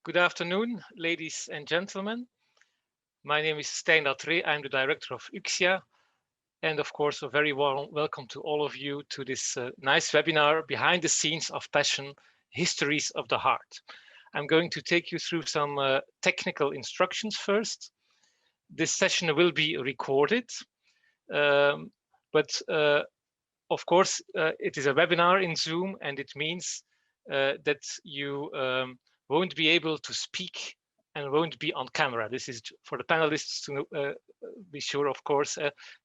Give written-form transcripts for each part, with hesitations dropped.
Good afternoon, ladies and gentlemen. My name is Stijn Latré. I'm the director of UCSIA. And of course, a very warm welcome to all of you to this nice webinar, Behind the Scenes of Passion, Histories of the Heart. I'm going to take you through some technical instructions first. This session will be recorded, but of course, it is a webinar in Zoom, and it means that you won't be able to speak and won't be on camera. This is for the panelists to be sure, of course,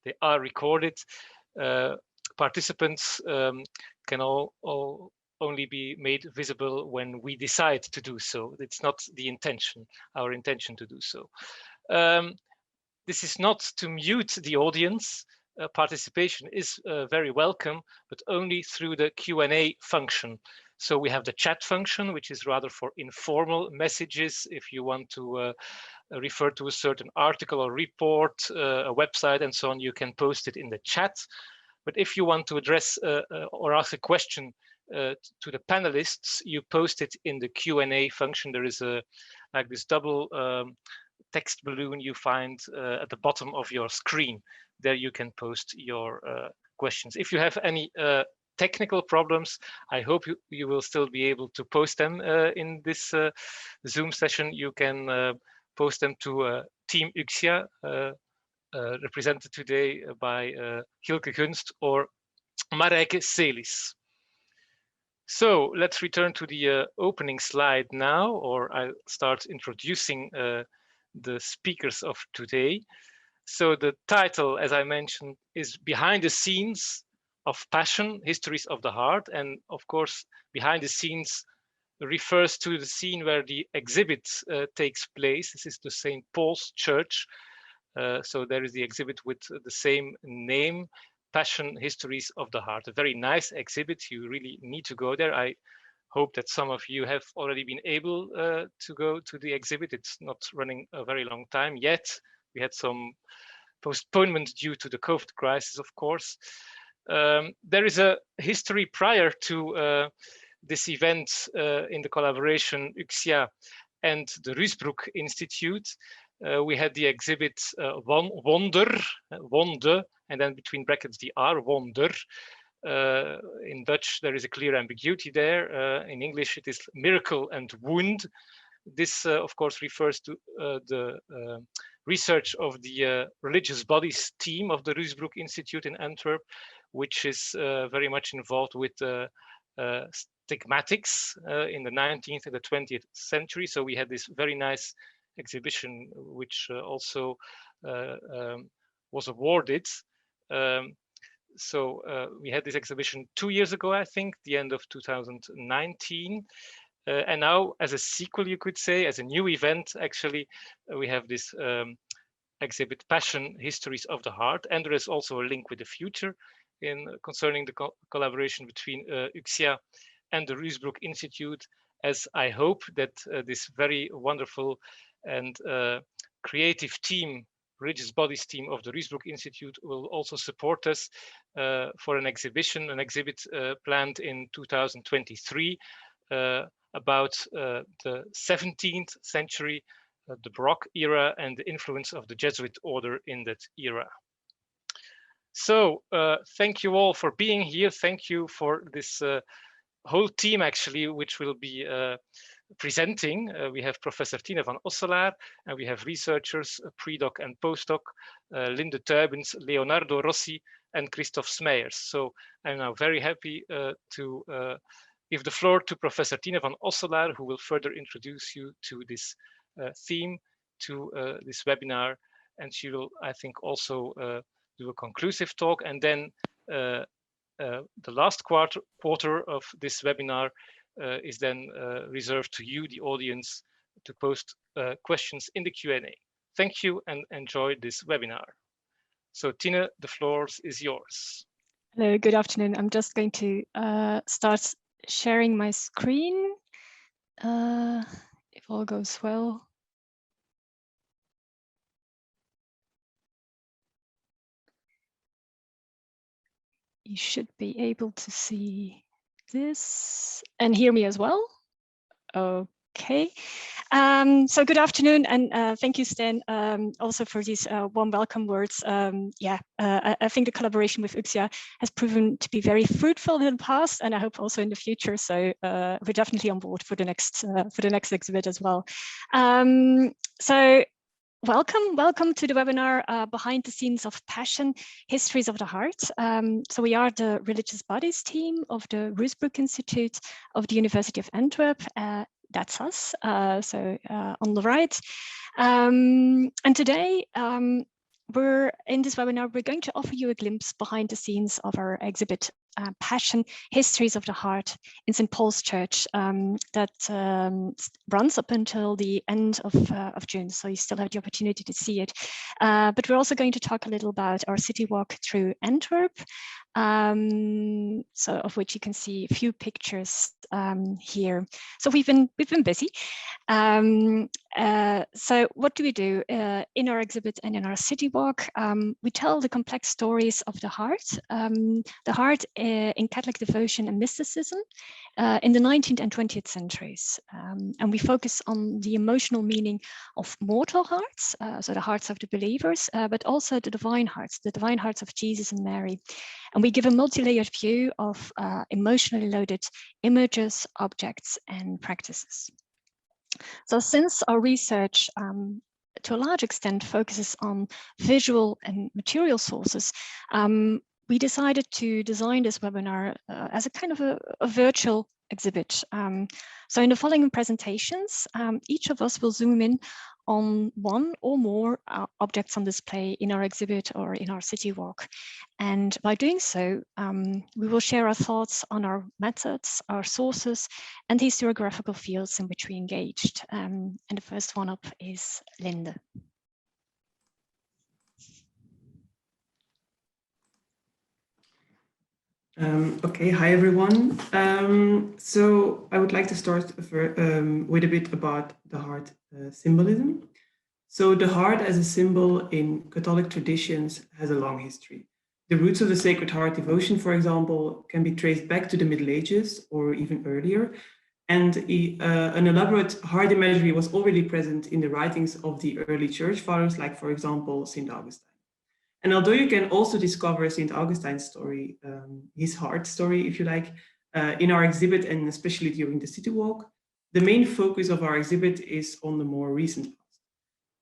they are recorded. Participants can all only be made visible when we decide to do so. It's not the intention, our intention to do so. This is not to mute the audience. Participation is very welcome, but only through the Q&A function. So we have the chat function, which is rather for informal messages. If you want to refer to a certain article or report, a website and so on, you can post it in the chat. But if you want to address or ask a question to the panelists, you post it in the Q&A function. There is like this double text balloon you find at the bottom of your screen. There you can post your questions. If you have any technical problems, I hope you will still be able to post them in this Zoom session. You can post them to Team UCSIA, represented today by Hilke Gunst or Marijke Selis. So let's return to the opening slide now, or I'll start introducing the speakers of today. So the title, as I mentioned, is Behind the Scenes of Passion, Histories of the Heart. And of course, behind the scenes refers to the scene where the exhibit takes place. This is the St. Paul's Church. So there is the exhibit with the same name, Passion, Histories of the Heart. A very nice exhibit. You really need to go there. I hope that some of you have already been able to go to the exhibit. It's not running a very long time yet. We had some postponement due to the COVID crisis, of course. There is a history prior to this event in the collaboration UCSIA and the Ruusbroec Institute. We had the exhibit Wonder, Wonde, and then between brackets the R, Wonder. In Dutch, there is a clear ambiguity there. In English, it is miracle and wound. This, of course, refers to the research of the religious bodies team of the Ruusbroec Institute in Antwerp, which is very much involved with stigmatics in the 19th and the 20th century. So we had this very nice exhibition, which also was awarded. So we had this exhibition 2 years ago, I think, the end of 2019. And now, as a sequel, you could say, as a new event, actually, we have this exhibit, Passion, Histories of the Heart. And there is also a link with the future concerning the collaboration between UCSIA and the Ruusbroec Institute, as I hope that this very wonderful and creative team, religious bodies team of the Ruusbroec Institute will also support us for an exhibit planned in 2023 about the 17th century, the Baroque era, and the influence of the Jesuit order in that era. So thank you all for being here. Thank you for this whole team, actually, which will be presenting. We have Professor Tine van Osselaer, and we have researchers, pre-doc and postdoc, Linde, Tuybens, Leonardo, Rossi, and Kristof, Smeyers. So I'm now very happy to give the floor to Professor Tine van Osselaer, who will further introduce you to this theme, to this webinar. And she will, I think, also do a conclusive talk. And then the last quarter of this webinar is then reserved to you, the audience, to post questions in the Q&A. Thank you and enjoy this webinar. So Tine, the floor is yours. Hello, good afternoon. I'm just going to start sharing my screen, if all goes well. You should be able to see this and hear me as well. Okay. Okay. So good afternoon, and thank you, Stijn, also for these warm welcome words. I think the collaboration with UCSIA has proven to be very fruitful in the past, and I hope also in the future. So we're definitely on board for the next exhibit as well. So welcome to the webinar Behind the Scenes of Passion, Histories of the Heart. So we are the Religious Bodies team of the Ruusbroec Institute of the University of Antwerp. That's us, so on the right. And today, we're in this webinar, we're going to offer you a glimpse behind the scenes of our exhibit, Passion, Histories of the Heart in St. Paul's Church, that runs up until the end of June. So you still have the opportunity to see it. But we're also going to talk a little about our city walk through Antwerp, so of which you can see a few pictures here. So we've been busy. So what do we do in our exhibit and in our city walk? We tell the complex stories of the heart in Catholic devotion and mysticism in the 19th and 20th centuries. And we focus on the emotional meaning of mortal hearts, so the hearts of the believers, but also the divine hearts of Jesus and Mary. And we give a multi-layered view of emotionally loaded images, objects, and practices. So since our research to a large extent focuses on visual and material sources, we decided to design this webinar as a kind of a virtual exhibit. So in the following presentations, each of us will zoom in on one or more objects on display in our exhibit or in our city walk. And by doing so, we will share our thoughts on our methods, our sources, and the historiographical fields in which we engaged. And the first one up is Linde. Okay, hi everyone. So I would like to start with a bit about the heart symbolism. So the heart as a symbol in Catholic traditions has a long history. The roots of the Sacred Heart devotion, for example, can be traced back to the Middle Ages or even earlier. And an elaborate heart imagery was already present in the writings of the early church fathers, like, for example, St. Augustine. And although you can also discover St. Augustine's story, his heart story, if you like, in our exhibit, and especially during the city walk, the main focus of our exhibit is on the more recent past.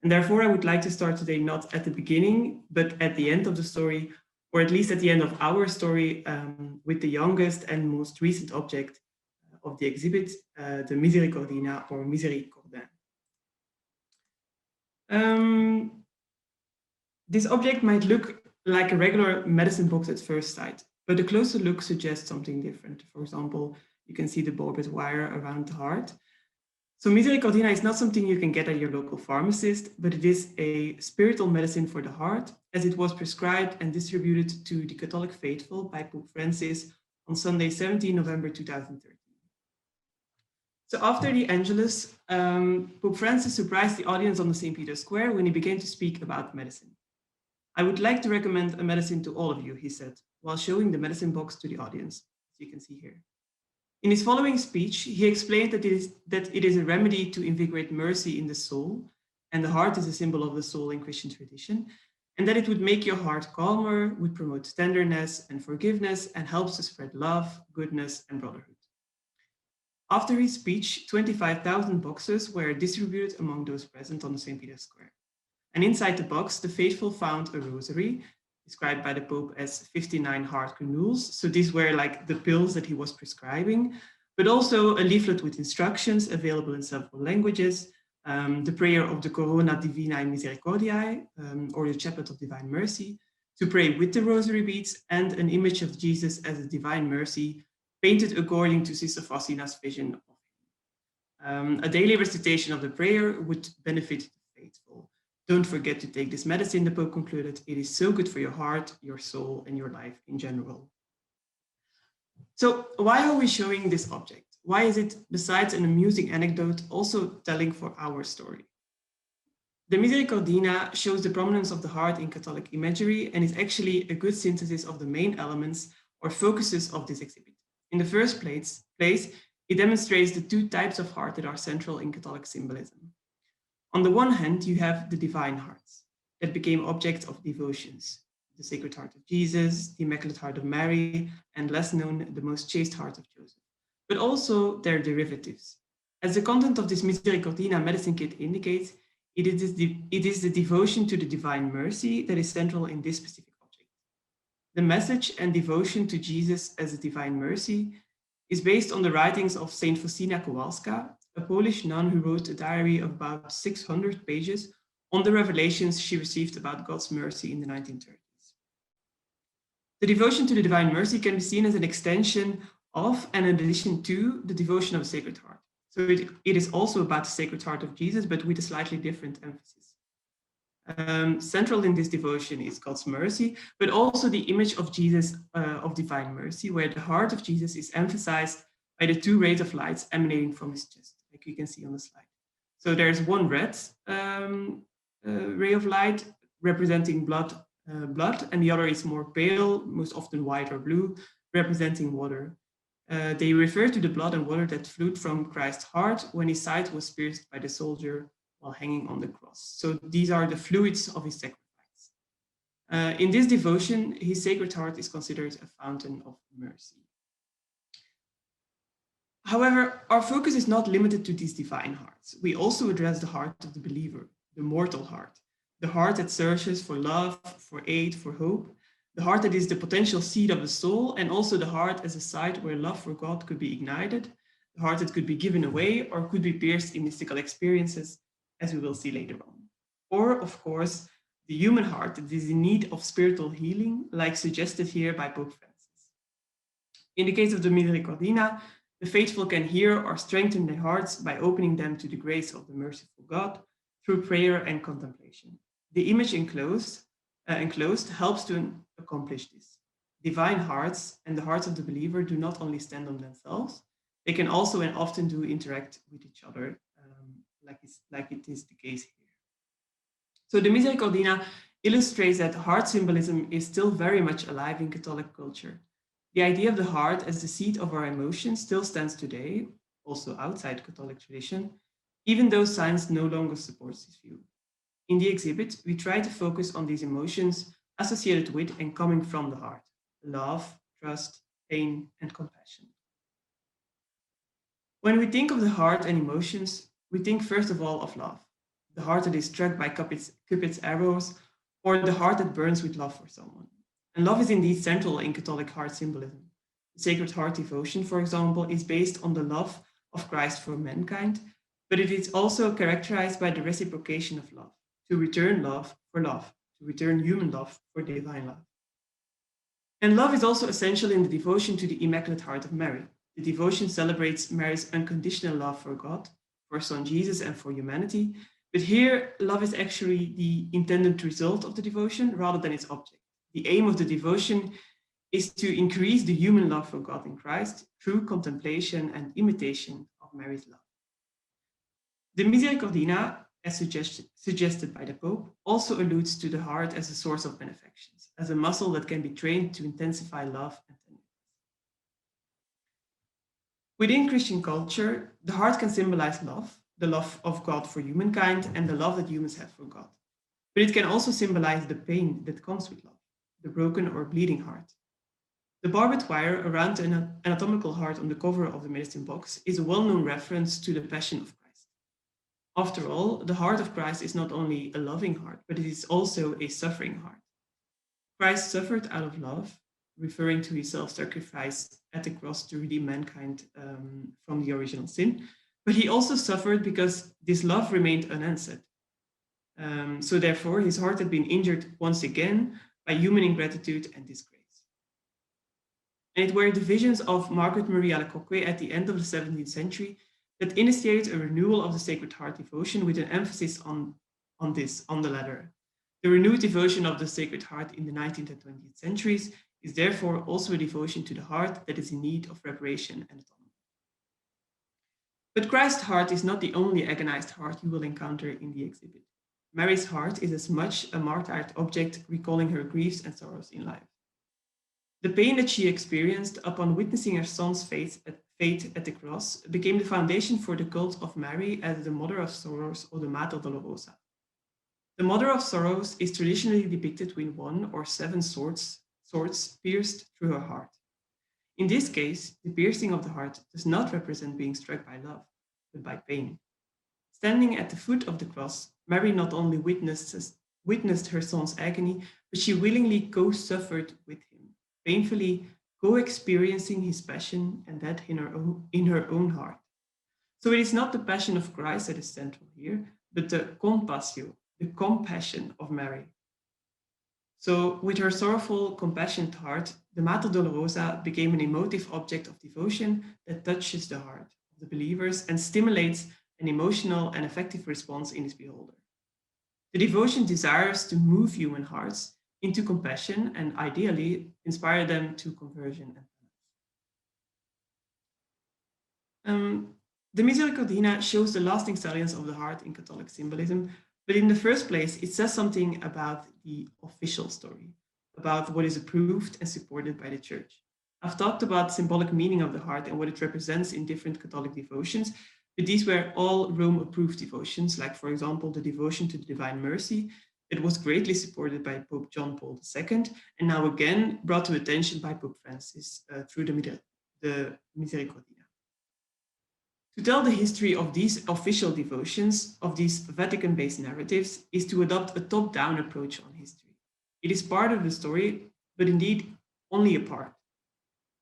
And therefore, I would like to start today not at the beginning, but at the end of the story, or at least at the end of our story, with the youngest and most recent object of the exhibit, the Misericordina or Misericordin. This object might look like a regular medicine box at first sight, but a closer look suggests something different. For example, you can see the barbed wire around the heart. So Misericordina is not something you can get at your local pharmacist, but it is a spiritual medicine for the heart, as it was prescribed and distributed to the Catholic faithful by Pope Francis on Sunday, 17 November 2013. So after the Angelus, Pope Francis surprised the audience on the St. Peter's Square when he began to speak about medicine. I would like to recommend a medicine to all of you, he said, while showing the medicine box to the audience, as you can see here. In his following speech, he explained that it is a remedy to invigorate mercy in the soul, and the heart is a symbol of the soul in Christian tradition, and that it would make your heart calmer, would promote tenderness and forgiveness, and helps to spread love, goodness, and brotherhood. After his speech, 25,000 boxes were distributed among those present on the St. Peter's Square. And inside the box, the faithful found a rosary, described by the Pope as 59 heart granules. So these were like the pills that he was prescribing, but also a leaflet with instructions available in several languages, the prayer of the Corona Divinae Misericordiae, or the Chaplet of Divine Mercy, to pray with the rosary beads, and an image of Jesus as a divine mercy, painted according to Sister Faustina's vision of him. A daily recitation of the prayer would benefit the faithful. Don't forget to take this medicine, the Pope concluded. It is so good for your heart, your soul, and your life in general. So why are we showing this object? Why is it, besides an amusing anecdote, also telling for our story? The Misericordina shows the prominence of the heart in Catholic imagery and is actually a good synthesis of the main elements or focuses of this exhibit. In the first place, It demonstrates the two types of heart that are central in Catholic symbolism. On the one hand, you have the divine hearts that became objects of devotions, the Sacred Heart of Jesus, the Immaculate Heart of Mary, and less known, the Most Chaste Heart of Joseph, but also their derivatives. As the content of this Misericordina medicine kit indicates, it is the devotion to the divine mercy that is central in this specific object. The message and devotion to Jesus as a divine mercy is based on the writings of Saint Faustina Kowalska, a Polish nun who wrote a diary of about 600 pages on the revelations she received about God's mercy in the 1930s. The devotion to the divine mercy can be seen as an extension of and an addition to the devotion of the Sacred Heart. So it is also about the Sacred Heart of Jesus, but with a slightly different emphasis. Central in this devotion is God's mercy, but also the image of Jesus of divine mercy, where the heart of Jesus is emphasized by the two rays of lights emanating from his chest, like you can see on the slide. So there's one red ray of light representing blood, and the other is more pale, most often white or blue, representing water. They refer to the blood and water that flowed from Christ's heart when his side was pierced by the soldier while hanging on the cross. So these are the fluids of his sacrifice. In this devotion, his Sacred Heart is considered a fountain of mercy. However, our focus is not limited to these divine hearts. We also address the heart of the believer, the mortal heart, the heart that searches for love, for aid, for hope, the heart that is the potential seed of the soul, and also the heart as a site where love for God could be ignited, the heart that could be given away or could be pierced in mystical experiences, as we will see later on. Or, of course, the human heart that is in need of spiritual healing, like suggested here by Pope Francis. In the case of the Misericordina, the faithful can hear or strengthen their hearts by opening them to the grace of the merciful God through prayer and contemplation. The image enclosed helps to accomplish this. Divine hearts and the hearts of the believer do not only stand on themselves, they can also and often do interact with each other, like it is the case here. So the Misericordina illustrates that heart symbolism is still very much alive in Catholic culture. The idea of the heart as the seat of our emotions still stands today, also outside Catholic tradition, even though science no longer supports this view. In the exhibit, we try to focus on these emotions associated with and coming from the heart: love, trust, pain, and compassion. When we think of the heart and emotions, we think first of all of love, the heart that is struck by Cupid's arrows, or the heart that burns with love for someone. And love is indeed central in Catholic heart symbolism. The Sacred Heart devotion, for example, is based on the love of Christ for mankind, but it is also characterized by the reciprocation of love, to return love for love, to return human love for divine love. And love is also essential in the devotion to the Immaculate Heart of Mary. The devotion celebrates Mary's unconditional love for God, for her son Jesus, and for humanity. But here, love is actually the intended result of the devotion rather than its object. The aim of the devotion is to increase the human love for God in Christ through contemplation and imitation of Mary's love. The Misericordina, as suggested by the Pope, also alludes to the heart as a source of benefactions, as a muscle that can be trained to intensify love and tenderness. Within Christian culture, the heart can symbolize love, the love of God for humankind, and the love that humans have for God. But it can also symbolize the pain that comes with love, the broken or bleeding heart. The barbed wire around the anatomical heart on the cover of the medicine box is a well-known reference to the Passion of Christ. After all, the heart of Christ is not only a loving heart, but it is also a suffering heart. Christ suffered out of love, referring to his self-sacrifice at the cross to redeem mankind from the original sin, but he also suffered because this love remained unanswered. So therefore, his heart had been injured once again by human ingratitude and disgrace. And it were the visions of Margaret Marie Alacoque at the end of the 17th century that initiated a renewal of the Sacred Heart devotion with an emphasis on the latter. The renewed devotion of the Sacred Heart in the 19th and 20th centuries is therefore also a devotion to the heart that is in need of reparation and atonement. But Christ's heart is not the only agonized heart you will encounter in the exhibit. Mary's heart is as much a martyred object recalling her griefs and sorrows in life. The pain that she experienced upon witnessing her son's fate fate at the cross, became the foundation for the cult of Mary as the Mother of Sorrows or the Mater Dolorosa. The Mother of Sorrows is traditionally depicted with 1 or 7 swords pierced through her heart. In this case, the piercing of the heart does not represent being struck by love, but by pain. Standing at the foot of the cross, Mary not only witnessed her son's agony, but she willingly co-suffered with him, painfully co-experiencing his passion and that in her own heart. So it is not the passion of Christ that is central here, but the compassio, the compassion of Mary. So with her sorrowful, compassionate heart, the Mater Dolorosa became an emotive object of devotion that touches the heart of the believers and stimulates an emotional and affective response in its beholder. The devotion desires to move human hearts into compassion and ideally inspire them to conversion and penance. The Misericordina shows the lasting salience of the heart in Catholic symbolism, but in the first place, it says something about the official story, about what is approved and supported by the Church. I've talked about symbolic meaning of the heart and what it represents in different Catholic devotions, but these were all Rome-approved devotions, like, for example, the devotion to the Divine Mercy. It was greatly supported by Pope John Paul II, and now again brought to attention by Pope Francis through the Misericordina. To tell the history of these official devotions, of these Vatican-based narratives, is to adopt a top-down approach on history. It is part of the story, but indeed only a part.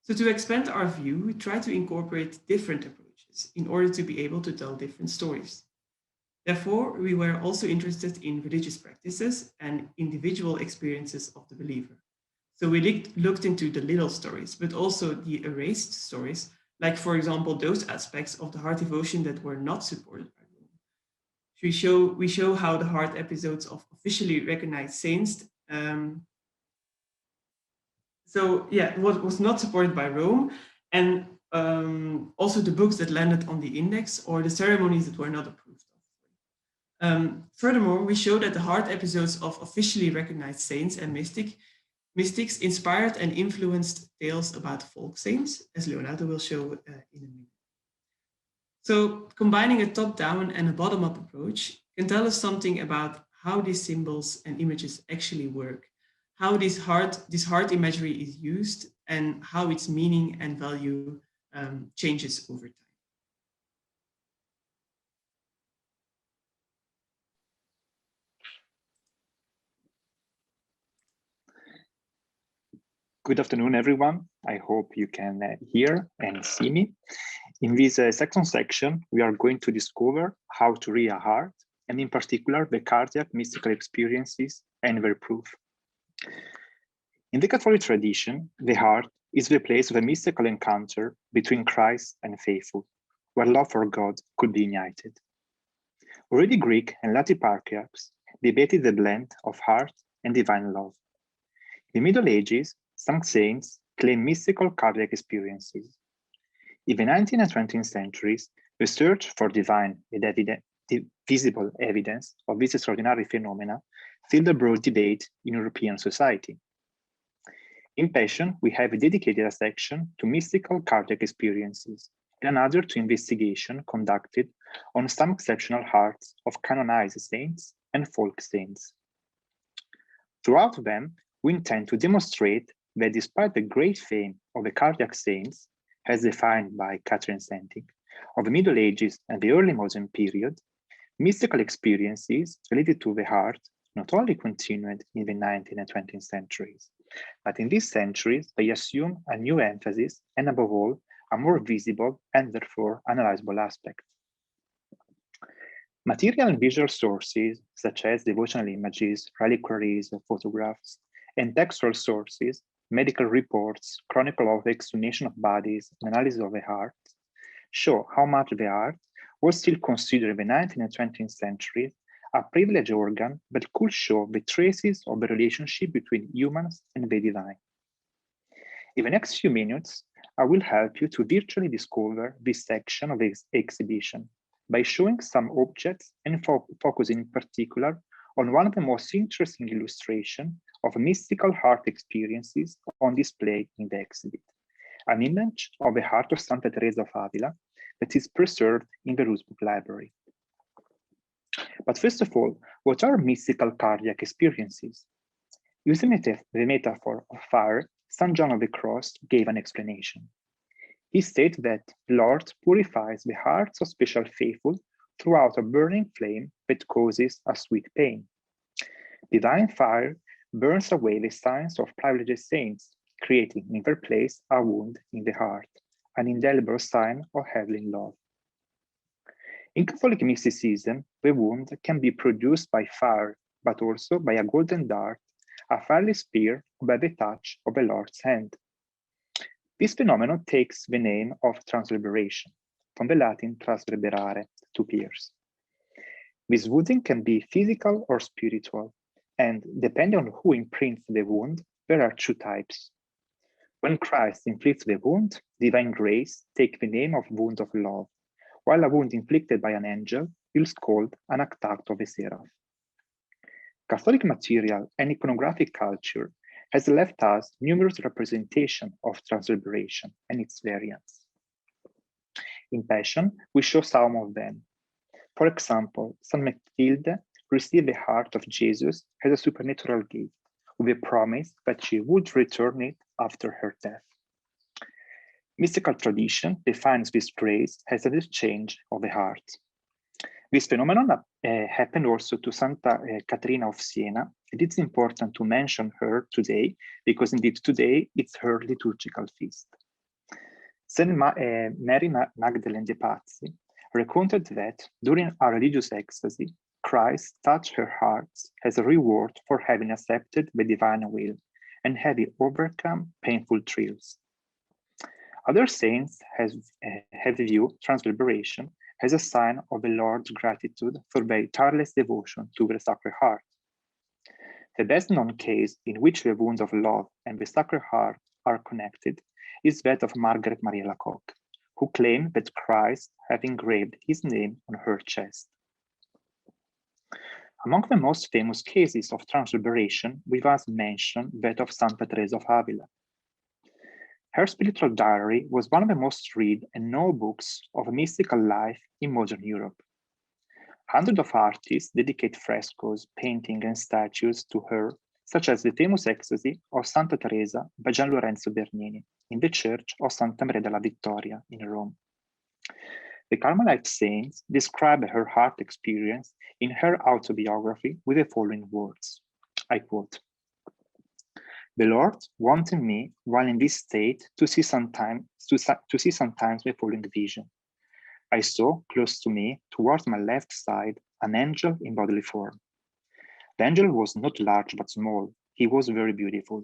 So to expand our view, we try to incorporate different approaches in order to be able to tell different stories. Therefore, we were also interested in religious practices and individual experiences of the believer. So we looked into the little stories, but also the erased stories, like, for example, those aspects of the heart devotion that were not supported by Rome. We show how the heart episodes of officially recognized saints, what was not supported by Rome, and also the books that landed on the index or the ceremonies that were not approved of. Furthermore, we show that the heart episodes of officially recognized saints and mystics inspired and influenced tales about folk saints, as Leonardo will show in a minute. So combining a top-down and a bottom-up approach can tell us something about how these symbols and images actually work, how this heart imagery is used, and how its meaning and value changes over time. Good afternoon, everyone. I hope you can hear and see me. In this second section, we are going to discover how to read a heart, and in particular, the cardiac mystical experiences and their proof. In the Catholic tradition, the heart is the place of a mystical encounter between Christ and faithful, where love for God could be united. Already Greek and Latin patriarchs debated the blend of heart and divine love. In the Middle Ages, some saints claim mystical cardiac experiences. In the 19th and 20th centuries, the search for divine and visible evidence of this extraordinary phenomena filled a broad debate in European society. In Passion, we have dedicated a section to mystical cardiac experiences and another to investigation conducted on some exceptional hearts of canonized saints and folk saints. Throughout them, we intend to demonstrate that despite the great fame of the cardiac saints, as defined by Catherine Senting, of the Middle Ages and the early modern period, mystical experiences related to the heart not only continued in the 19th and 20th centuries, but in these centuries they assume a new emphasis and above all, a more visible and therefore analyzable aspect. Material and visual sources, such as devotional images, reliquaries, photographs, and textual sources, medical reports, chronicle of exhumation of bodies, and analysis of the heart, show how much the heart was still considered in the 19th and 20th centuries a privileged organ that could show the traces of the relationship between humans and the divine. In the next few minutes, I will help you to virtually discover this section of the exhibition by showing some objects and focusing in particular on one of the most interesting illustrations of mystical heart experiences on display in the exhibit, an image of the heart of Santa Teresa of Avila that is preserved in the Ruusbroec Library. But first of all, what are mystical cardiac experiences? Using the metaphor of fire, St. John of the Cross gave an explanation. He stated that the Lord purifies the hearts of special faithful throughout a burning flame that causes a sweet pain. Divine fire burns away the signs of privileged saints, creating in their place a wound in the heart, an indelible sign of heavenly love. In Catholic mysticism, the wound can be produced by fire, but also by a golden dart, a fiery spear, or by the touch of the Lord's hand. This phenomenon takes the name of transreverbation, from the Latin transreverberare, to pierce. This wounding can be physical or spiritual, and depending on who imprints the wound, there are two types. When Christ inflicts the wound, divine grace takes the name of wound of love, while a wound inflicted by an angel is called an attack of a seraph. Catholic material and iconographic culture has left us numerous representations of transreverbation and its variants. In Passion, we show some of them. For example, St. Matilde received the heart of Jesus as a supernatural gift, with a promise that she would return it after her death. Mystical tradition defines this grace as an exchange of the heart. This phenomenon happened also to Santa Caterina of Siena. It is important to mention her today because indeed today it's her liturgical feast. Saint Mary Magdalene de Pazzi recounted that during a religious ecstasy, Christ touched her heart as a reward for having accepted the divine will and having overcome painful thrills. Other saints have viewed transreverbation as a sign of the Lord's gratitude for their tireless devotion to the Sacred Heart. The best known case in which the wounds of love and the Sacred Heart are connected is that of Margaret Marie Alacoque, who claimed that Christ had engraved his name on her chest. Among the most famous cases of transreverbation, we must mention that of Santa Teresa of Avila. Her spiritual diary was one of the most read and known books of mystical life in modern Europe. Hundreds of artists dedicate frescoes, paintings, and statues to her, such as the famous Ecstasy of Santa Teresa by Gian Lorenzo Bernini in the Church of Santa Maria della Vittoria in Rome. The Carmelite saints describe her heart experience in her autobiography with the following words. I quote, "The Lord wanted me, while in this state, to see sometimes the following vision. I saw close to me, towards my left side, an angel in bodily form. The angel was not large but small. He was very beautiful.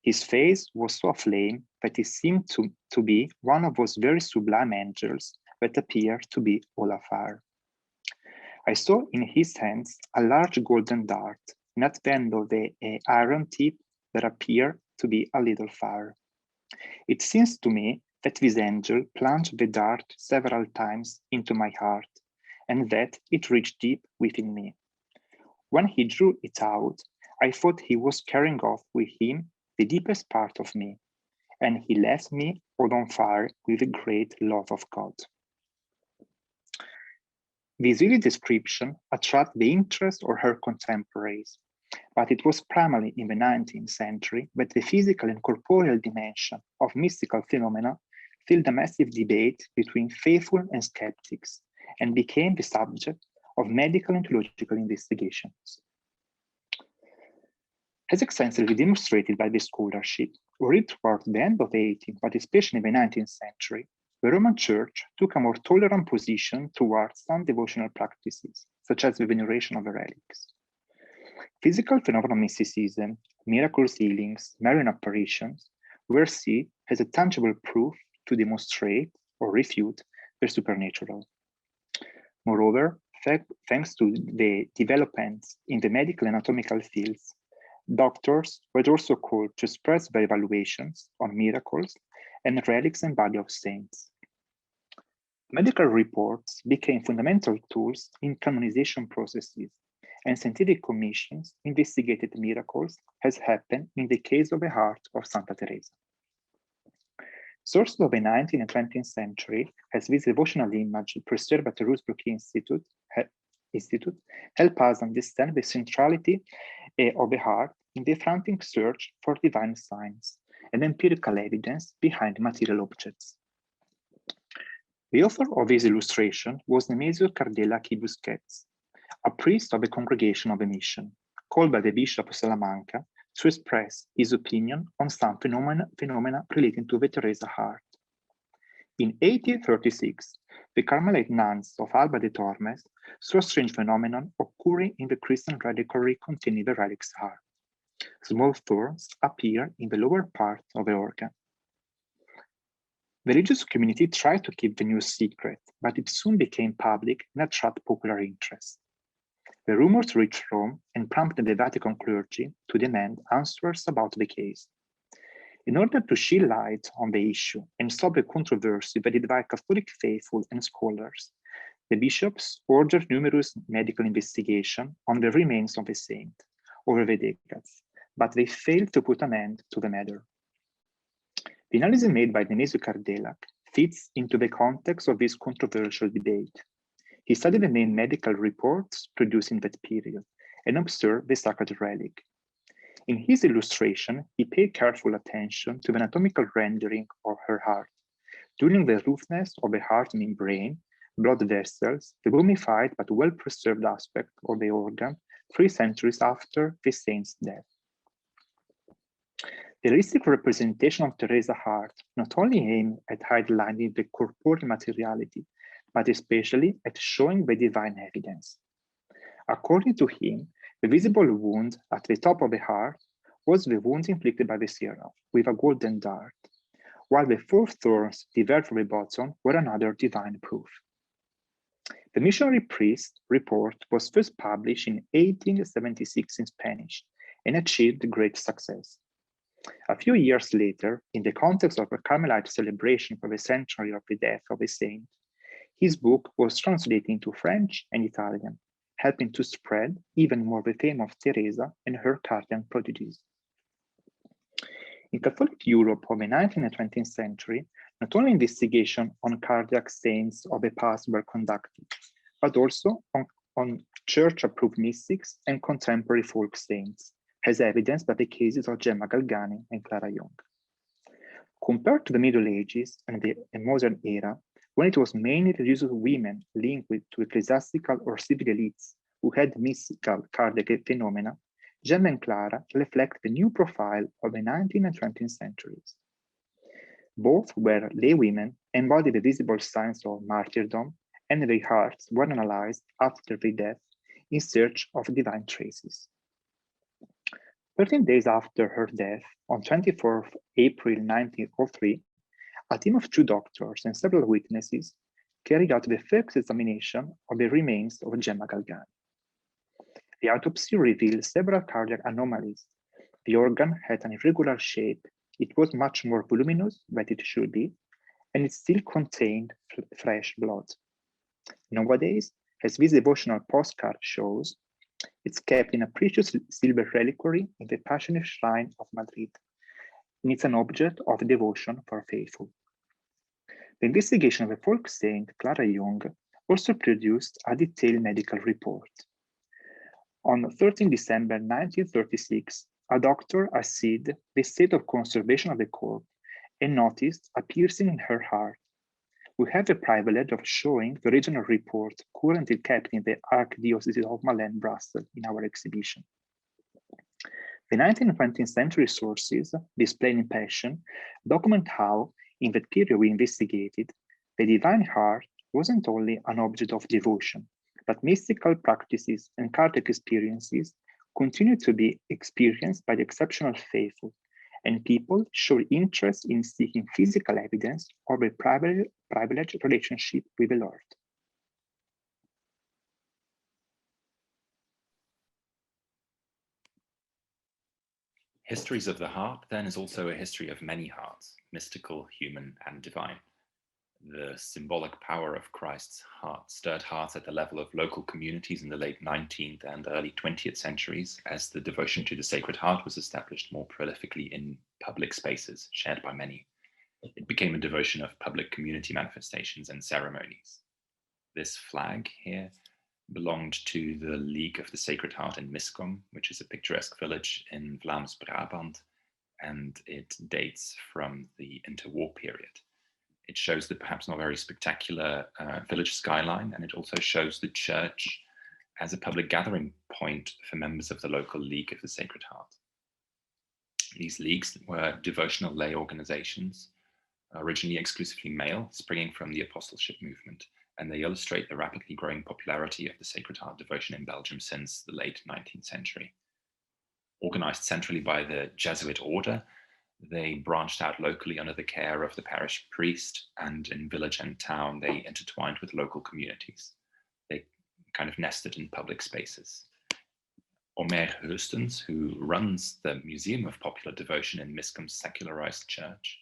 His face was so aflame that it seemed to be one of those very sublime angels that appear to be all afire. I saw in his hands a large golden dart, and at the end of the iron tip there appeared to be a little fire. It seems to me that this angel plunged the dart several times into my heart, and that it reached deep within me. When he drew it out, I thought he was carrying off with him the deepest part of me, and he left me all on fire with the great love of God." This vivid description attracted the interest of her contemporaries, but it was primarily in the 19th century that the physical and corporeal dimension of mystical phenomena filled a massive debate between faithful and skeptics and became the subject of medical and theological investigations. As extensively demonstrated by the scholarship, already toward the end of the 18th, but especially in the 19th century, the Roman Church took a more tolerant position towards some devotional practices, such as the veneration of the relics. Physical phenomena of mysticism, miracles, healings, Marian apparitions, were seen as a tangible proof to demonstrate or refute the supernatural. Moreover, thanks to the developments in the medical and anatomical fields, doctors were also called to express their evaluations on miracles and relics and body of saints. Medical reports became fundamental tools in canonization processes, and scientific commissions investigated miracles, as happened in the case of the heart of Santa Teresa. Sources of the 19th and 20th century, as this devotional image preserved at the Ruusbroec Institute, help us understand the centrality of the heart in the frantic search for divine signs and empirical evidence behind material objects. The author of this illustration was Nemesio Cardellach Busquets, a priest of the Congregation of the Mission, called by the Bishop of Salamanca to express his opinion on some phenomena relating to the Teresa heart. In 1836, the Carmelite nuns of Alba de Tormes saw a strange phenomenon occurring in the Christian reliquary containing the relic's heart. Small thorns appear in the lower part of the organ. The religious community tried to keep the news secret, but it soon became public and attracted popular interest. The rumors reached Rome and prompted the Vatican clergy to demand answers about the case. In order to shed light on the issue and stop the controversy that divided Catholic faithful and scholars, the bishops ordered numerous medical investigations on the remains of the saint over the decades, but they failed to put an end to the matter. The analysis made by Nemesio Cardellach fits into the context of this controversial debate. He studied the main medical reports produced in that period and observed the sacred relic. In his illustration, he paid careful attention to the anatomical rendering of her heart. During the roughness of the heart membrane, blood vessels, the mummified but well-preserved aspect of the organ 3 centuries after the saint's death. The realistic representation of Teresa's heart not only aimed at highlighting the corporeal materiality, but especially at showing the divine evidence. According to him, the visible wound at the top of the heart was the wound inflicted by the seraph with a golden dart, while the 4 thorns diverged from the bottom were another divine proof. The missionary priest report was first published in 1876 in Spanish and achieved great success. A few years later, in the context of a Carmelite celebration for the century of the death of the saint, his book was translated into French and Italian, helping to spread even more the fame of Teresa and her cardiac prodigies. In Catholic Europe of the 19th and 20th century, not only investigations on cardiac saints of the past were conducted, but also on church-approved mystics and contemporary folk saints, as evidenced by the cases of Gemma Galgani and Clara Young. Compared to the Middle Ages and the modern era, when it was mainly religious women linked to ecclesiastical or civil elites who had mystical cardiac phenomena, Gemma and Clara reflect the new profile of the 19th and 20th centuries. Both were lay women, embodied the visible signs of martyrdom, and their hearts were analyzed after their death in search of divine traces. 13 days after her death, on 24 April 1903, a team of 2 doctors and several witnesses carried out the first examination of the remains of Gemma Galgani. The autopsy revealed several cardiac anomalies. The organ had an irregular shape, it was much more voluminous than it should be, and it still contained fresh blood. Nowadays, as this devotional postcard shows, it's kept in a precious silver reliquary in the Passionist Shrine of Madrid, and it's an object of devotion for faithful. The investigation of the folk saint Clara Young also produced a detailed medical report. On 13 December 1936, a doctor assessed the state of conservation of the corpse and noticed a piercing in her heart. We have the privilege of showing the original report currently kept in the Archdiocese of Milan, Brussels, in our exhibition. The 19th and 20th century sources, displayed in Passion, document how, in the period we investigated, the divine heart wasn't only an object of devotion, but mystical practices and cardiac experiences continue to be experienced by the exceptional faithful, and people show interest in seeking physical evidence of a privileged relationship with the Lord. Histories of the Heart, then, is also a history of many hearts, mystical, human, and divine. The symbolic power of Christ's heart stirred hearts at the level of local communities in the late 19th and early 20th centuries, as the devotion to the Sacred Heart was established more prolifically in public spaces shared by many. It became a devotion of public community manifestations and ceremonies. This flag here belonged to the League of the Sacred Heart in Miskom, which is a picturesque village in Vlaams-Brabant, and it dates from the interwar period. It shows the perhaps not very spectacular village skyline, and it also shows the church as a public gathering point for members of the local League of the Sacred Heart. These leagues were devotional lay organizations, originally exclusively male, springing from the apostleship movement, and they illustrate the rapidly growing popularity of the Sacred Heart devotion in Belgium since the late 19th century. Organized centrally by the Jesuit order, they branched out locally under the care of the parish priest, and in village and town, they intertwined with local communities. They kind of nested in public spaces. Omer Heustens, who runs the Museum of Popular Devotion in Miskom's secularized church,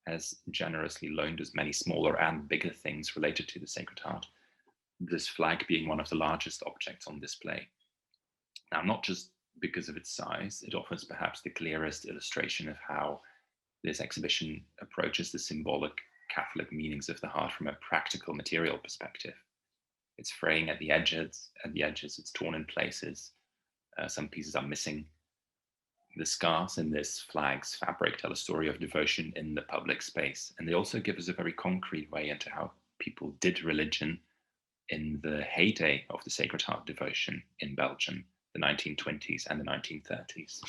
has generously loaned us many smaller and bigger things related to the Sacred Heart, this flag being one of the largest objects on display. Now, not just because of its size, it offers perhaps the clearest illustration of how this exhibition approaches the symbolic Catholic meanings of the heart from a practical material perspective. It's fraying at the edges, it's torn in places. Some pieces are missing. The scars in this flag's fabric tell a story of devotion in the public space, and they also give us a very concrete way into how people did religion in the heyday of the Sacred Heart devotion in Belgium, the 1920s and the 1930s.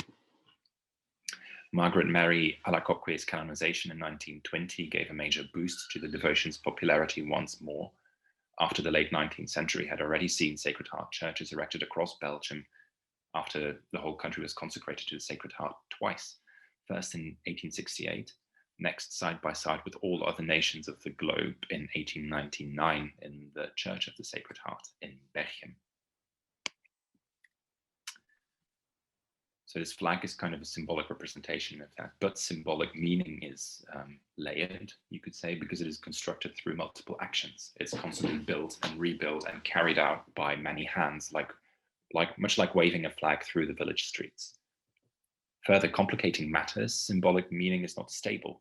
Margaret Mary Alacoque's canonization in 1920 gave a major boost to the devotion's popularity once more, after the late 19th century had already seen Sacred Heart churches erected across Belgium, after the whole country was consecrated to the Sacred Heart twice, first in 1868, next side by side with all other nations of the globe in 1899 in the Church of the Sacred Heart in Belgium. So this flag is kind of a symbolic representation of that, but symbolic meaning is layered, you could say, because it is constructed through multiple actions. It's constantly built and rebuilt and carried out by many hands, much like waving a flag through the village streets. Further complicating matters, symbolic meaning is not stable.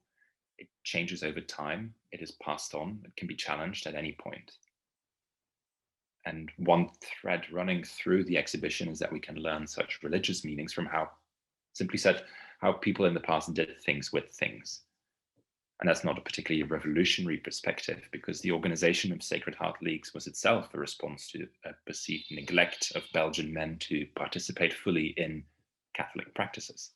It changes over time, it is passed on, it can be challenged at any point. And one thread running through the exhibition is that we can learn such religious meanings from how, simply said, how people in the past did things with things. And that's not a particularly revolutionary perspective, because the organization of Sacred Heart Leagues was itself a response to a perceived neglect of Belgian men to participate fully in Catholic practices.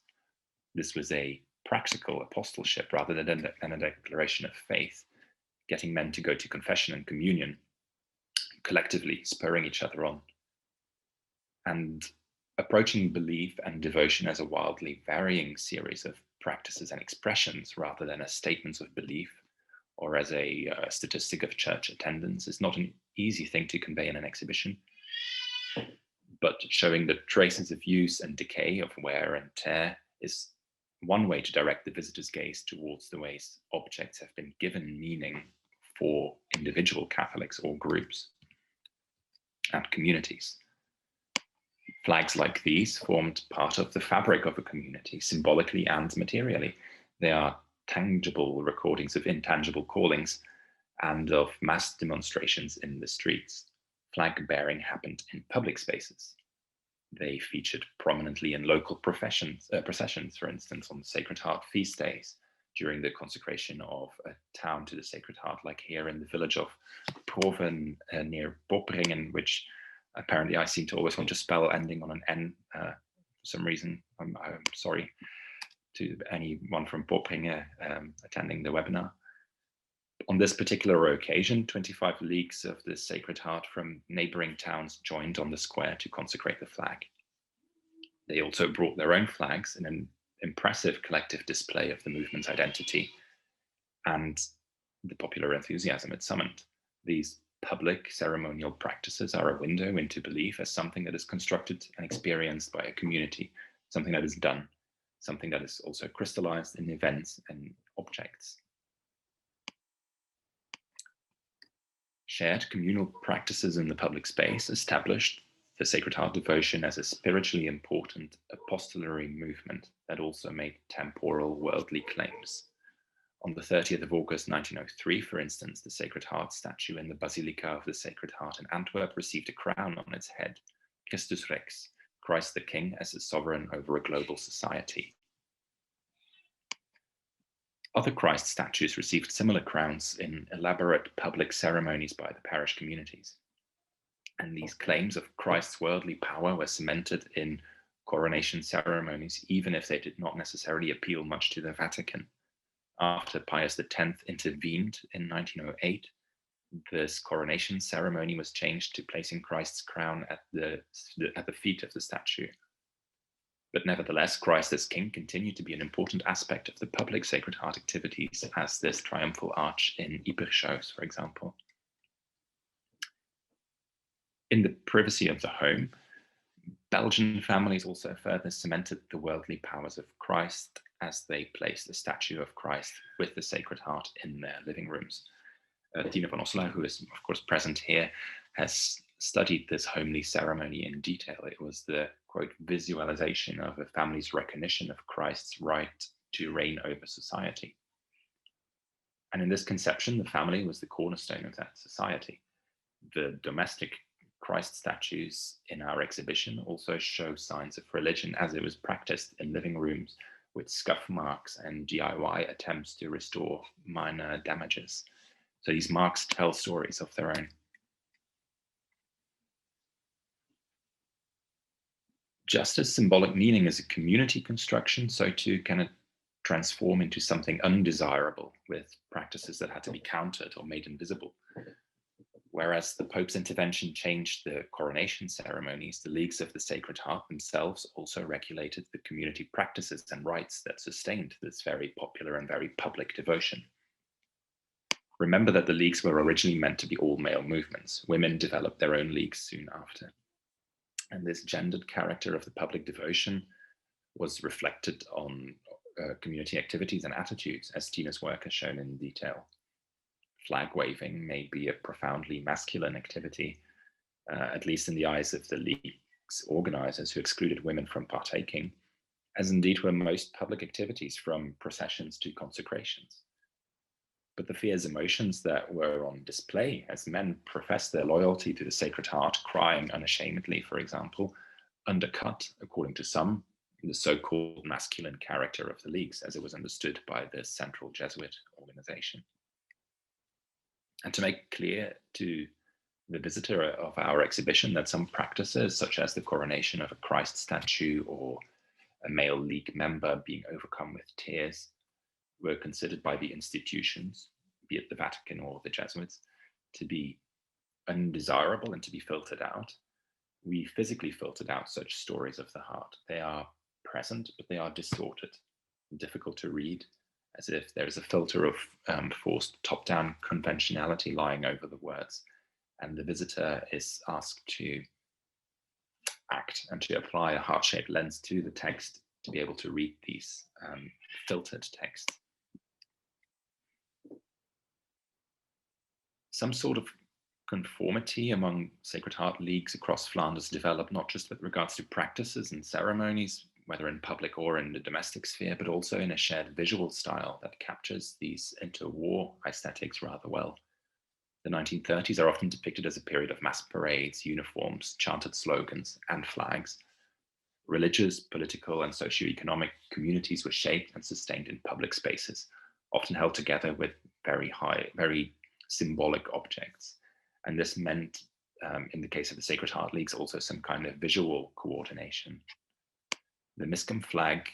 This was a practical apostleship rather than a declaration of faith, getting men to go to confession and communion, collectively spurring each other on, and approaching belief and devotion as a wildly varying series of practices and expressions rather than as statements of belief or as a statistic of church attendance is not an easy thing to convey in an exhibition, but showing the traces of use and decay, of wear and tear, is one way to direct the visitor's gaze towards the ways objects have been given meaning for individual Catholics or groups and communities. Flags like these formed part of the fabric of a community, symbolically and materially. They are tangible recordings of intangible callings and of mass demonstrations in the streets. Flag bearing happened in public spaces. They featured prominently in local processions, for instance, on Sacred Heart feast days, during the consecration of a town to the Sacred Heart, like here in the village of Proven near Bopperingen, which apparently I seem to always want to spell ending on an N for some reason. I'm sorry to anyone from Bopperingen attending the webinar. On this particular occasion, 25 leagues of the Sacred Heart from neighboring towns joined on the square to consecrate the flag. They also brought their own flags in an impressive collective display of the movement's identity and the popular enthusiasm it summoned. These public ceremonial practices are a window into belief as something that is constructed and experienced by a community, something that is done, something that is also crystallized in events and objects. Shared communal practices in the public space established the Sacred Heart devotion as a spiritually important apostolary movement that also made temporal worldly claims. On the 30th of August 1903, for instance, the Sacred Heart statue in the Basilica of the Sacred Heart in Antwerp received a crown on its head, Christus Rex, Christ the King as a sovereign over a global society. Other Christ statues received similar crowns in elaborate public ceremonies by the parish communities. And these claims of Christ's worldly power were cemented in coronation ceremonies, even if they did not necessarily appeal much to the Vatican. After Pius X intervened in 1908, this coronation ceremony was changed to placing Christ's crown at the feet of the statue. But nevertheless, Christ as King continued to be an important aspect of the public Sacred Heart activities, as this triumphal arch in Ypershoes, for example. In the privacy of the home, Belgian families also further cemented the worldly powers of Christ as they placed a statue of Christ with the Sacred Heart in their living rooms. Tine van Osselaer, who is of course present here, has studied this homely ceremony in detail. It was the, quote, visualization of a family's recognition of Christ's right to reign over society. And in this conception, the family was the cornerstone of that society. The domestic Christ statues in our exhibition also show signs of religion as it was practiced in living rooms with scuff marks and DIY attempts to restore minor damages. So these marks tell stories of their own. Just as symbolic meaning is a community construction, so too can it transform into something undesirable with practices that had to be countered or made invisible. Whereas the Pope's intervention changed the coronation ceremonies, the Leagues of the Sacred Heart themselves also regulated the community practices and rites that sustained this very popular and very public devotion. Remember that the Leagues were originally meant to be all-male movements. Women developed their own leagues soon after. And this gendered character of the public devotion was reflected on community activities and attitudes, as Tine's work has shown in detail. Flag waving may be a profoundly masculine activity, at least in the eyes of the League's organizers, who excluded women from partaking, as indeed were most public activities, from processions to consecrations. But the fierce emotions that were on display as men professed their loyalty to the Sacred Heart, crying unashamedly, for example, undercut, according to some, the so-called masculine character of the Leagues as it was understood by the central Jesuit organization. And to make clear to the visitor of our exhibition that some practices, such as the coronation of a Christ statue or a male League member being overcome with tears, were considered by the institutions, be it the Vatican or the Jesuits, to be undesirable and to be filtered out, we physically filtered out such stories of the heart. They are present, but they are distorted, difficult to read, as if there is a filter of forced top-down conventionality lying over the words, and the visitor is asked to act and to apply a heart-shaped lens to the text to be able to read these filtered texts. Some sort of conformity among Sacred Heart Leagues across Flanders developed, not just with regards to practices and ceremonies, whether in public or in the domestic sphere, but also in a shared visual style that captures these interwar aesthetics rather well. The 1930s are often depicted as a period of mass parades, uniforms, chanted slogans, and flags. Religious, political, and socioeconomic communities were shaped and sustained in public spaces, often held together with very symbolic objects. And this meant, in the case of the Sacred Heart Leagues, also some kind of visual coordination. The Miscom flag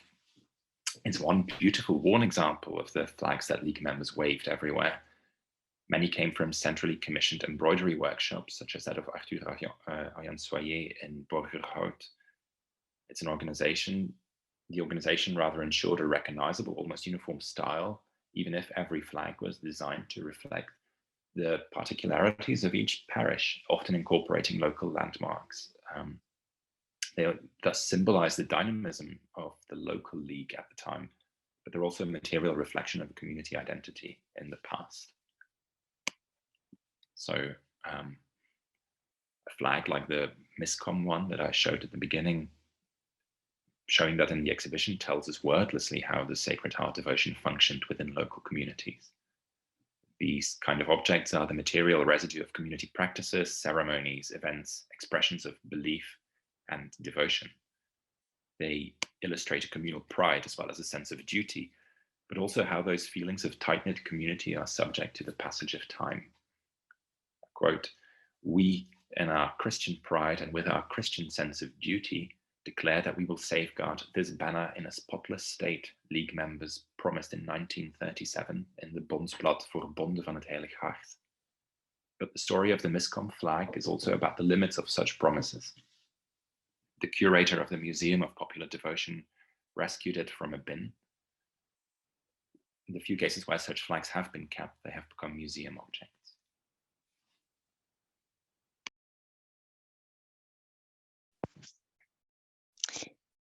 is one beautiful worn example of the flags that League members waved everywhere. Many came from centrally commissioned embroidery workshops, such as that of Arthur Arjan-Soyer in Borgerhout. It's an organization. The organization rather ensured a recognizable, almost uniform style, even if every flag was designed to reflect the particularities of each parish, often incorporating local landmarks. They thus symbolize the dynamism of the local league at the time, but they're also a material reflection of community identity in the past. So a flag like the Miscom one that I showed at the beginning showing that in the exhibition tells us wordlessly how the sacred heart devotion functioned within local communities. These kind of objects are the material residue of community practices, ceremonies, events, expressions of belief and devotion. They illustrate a communal pride as well as a sense of duty, but also how those feelings of tight-knit community are subject to the passage of time. Quote, "We, in our Christian pride and with our Christian sense of duty, declare that we will safeguard this banner in a spotless state, League members promised in 1937 in the Bondsblad voor Bonden van het Heilig Hart." But the story of the MISCOM flag is also about the limits of such promises. The curator of the Museum of Popular Devotion rescued it from a bin. In the few cases where such flags have been kept, they have become museum objects.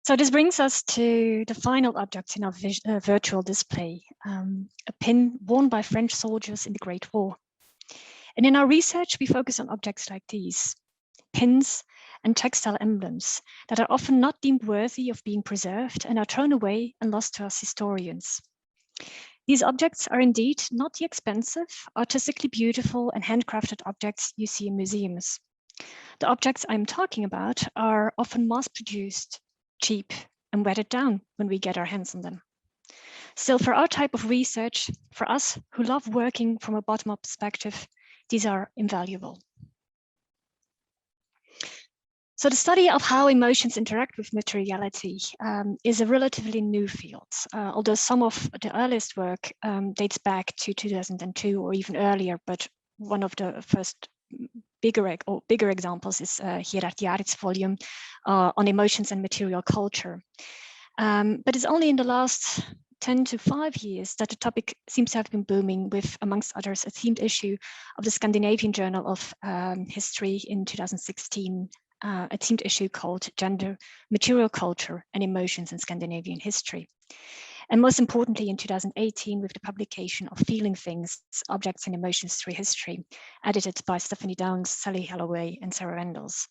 So this brings us to the final object in our virtual display, a pin worn by French soldiers in the Great War. And in our research, we focus on objects like these, pins and textile emblems that are often not deemed worthy of being preserved and are thrown away and lost to us historians. These objects are indeed not the expensive, artistically beautiful and handcrafted objects you see in museums. The objects I'm talking about are often mass-produced, cheap and weathered down when we get our hands on them. Still, for our type of research, for us who love working from a bottom-up perspective, these are invaluable. So the study of how emotions interact with materiality is a relatively new field, although some of the earliest work dates back to 2002 or even earlier, but one of the first bigger examples is Hierarchiarit's volume on emotions and material culture. But it's only in the last 10 to 5 years that the topic seems to have been booming with, amongst others, a themed issue of the Scandinavian Journal of History in 2016, a themed issue called Gender, Material Culture and Emotions in Scandinavian History. And most importantly, in 2018, with the publication of Feeling Things, Objects and Emotions Through History, edited by Stephanie Downs, Sally Holloway, and Sarah Rendels.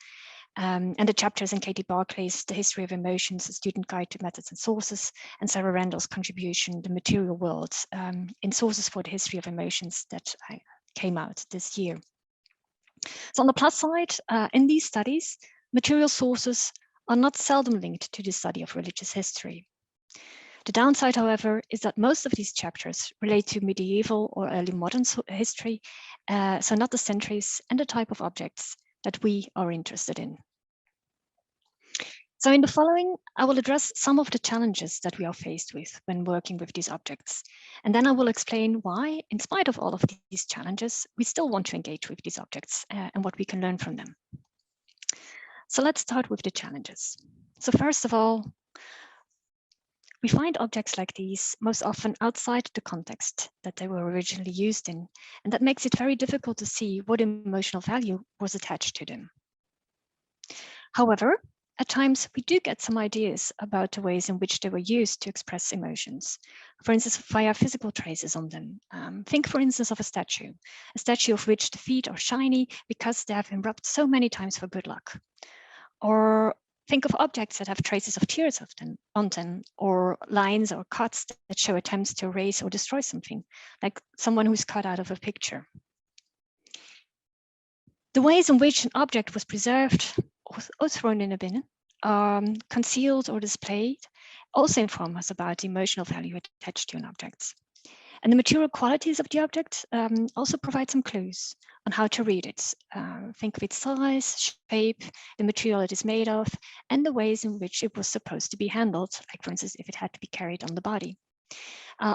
And the chapters in Katie Barclay's The History of Emotions, A Student Guide to Methods and Sources, and Sarah Rendels' contribution, The Material World, in Sources for the History of Emotions, that came out this year. So on the plus side, in these studies, material sources are not seldom linked to the study of religious history. The downside, however, is that most of these chapters relate to medieval or early modern history, so not the centuries and the type of objects that we are interested in. So in the following, I will address some of the challenges that we are faced with when working with these objects. And then I will explain why, in spite of all of these challenges, we still want to engage with these objects and what we can learn from them. So let's start with the challenges. So first of all, we find objects like these most often outside the context that they were originally used in, and that makes it very difficult to see what emotional value was attached to them. However, at times we do get some ideas about the ways in which they were used to express emotions, for instance, via physical traces on them. Think, for instance, of a statue of which the feet are shiny because they have been rubbed so many times for good luck. Or think of objects that have traces of tears on them, or lines or cuts that show attempts to erase or destroy something, like someone who's cut out of a picture. The ways in which an object was preserved or thrown in a bin, concealed or displayed, also inform us about the emotional value attached to an object. And the material qualities of the object also provide some clues on how to read it. Think of its size, shape, the material it is made of, and the ways in which it was supposed to be handled, like for instance, if it had to be carried on the body.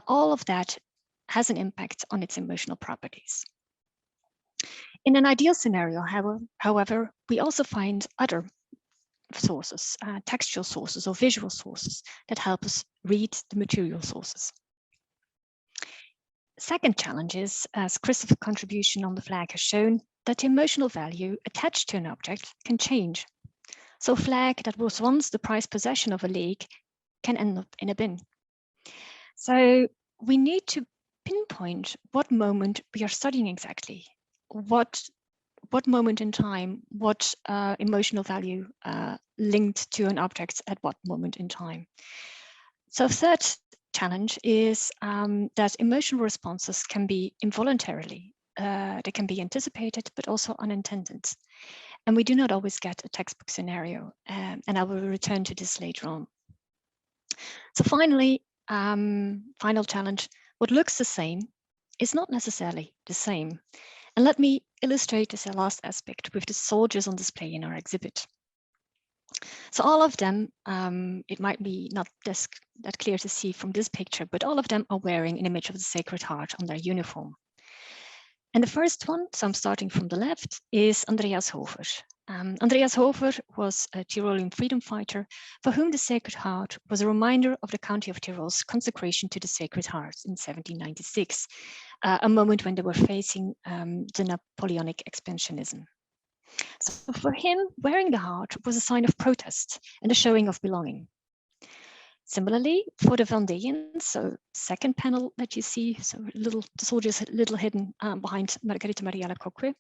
All of that has an impact on its emotional properties. In an ideal scenario, however, we also find other sources, textual sources or visual sources that help us read the material sources. Second challenge is, as Kristof's contribution on the flag has shown, that the emotional value attached to an object can change. So a flag that was once the prized possession of a league can end up in a bin. So we need to pinpoint what moment we are studying exactly, what what moment in time, what emotional value linked to an object at what moment in time. So third challenge is that emotional responses can be involuntarily, they can be anticipated, but also unintended. And we do not always get a textbook scenario, and I will return to this later on. So finally, final challenge, what looks the same is not necessarily the same. And let me illustrate this last aspect with the soldiers on display in our exhibit. So all of them, it might be not that clear to see from this picture, but all of them are wearing an image of the Sacred Heart on their uniform. And the first one, so I'm starting from the left, is Andreas Hofer. Andreas Hofer was a Tyrolean freedom fighter for whom the Sacred Heart was a reminder of the County of Tyrol's consecration to the Sacred Heart in 1796, a moment when they were facing the Napoleonic expansionism. So for him, wearing the heart was a sign of protest and a showing of belonging. Similarly, for the Vendéans, so second panel that you see, so the soldiers a little hidden behind Margarita Maria Lacoque.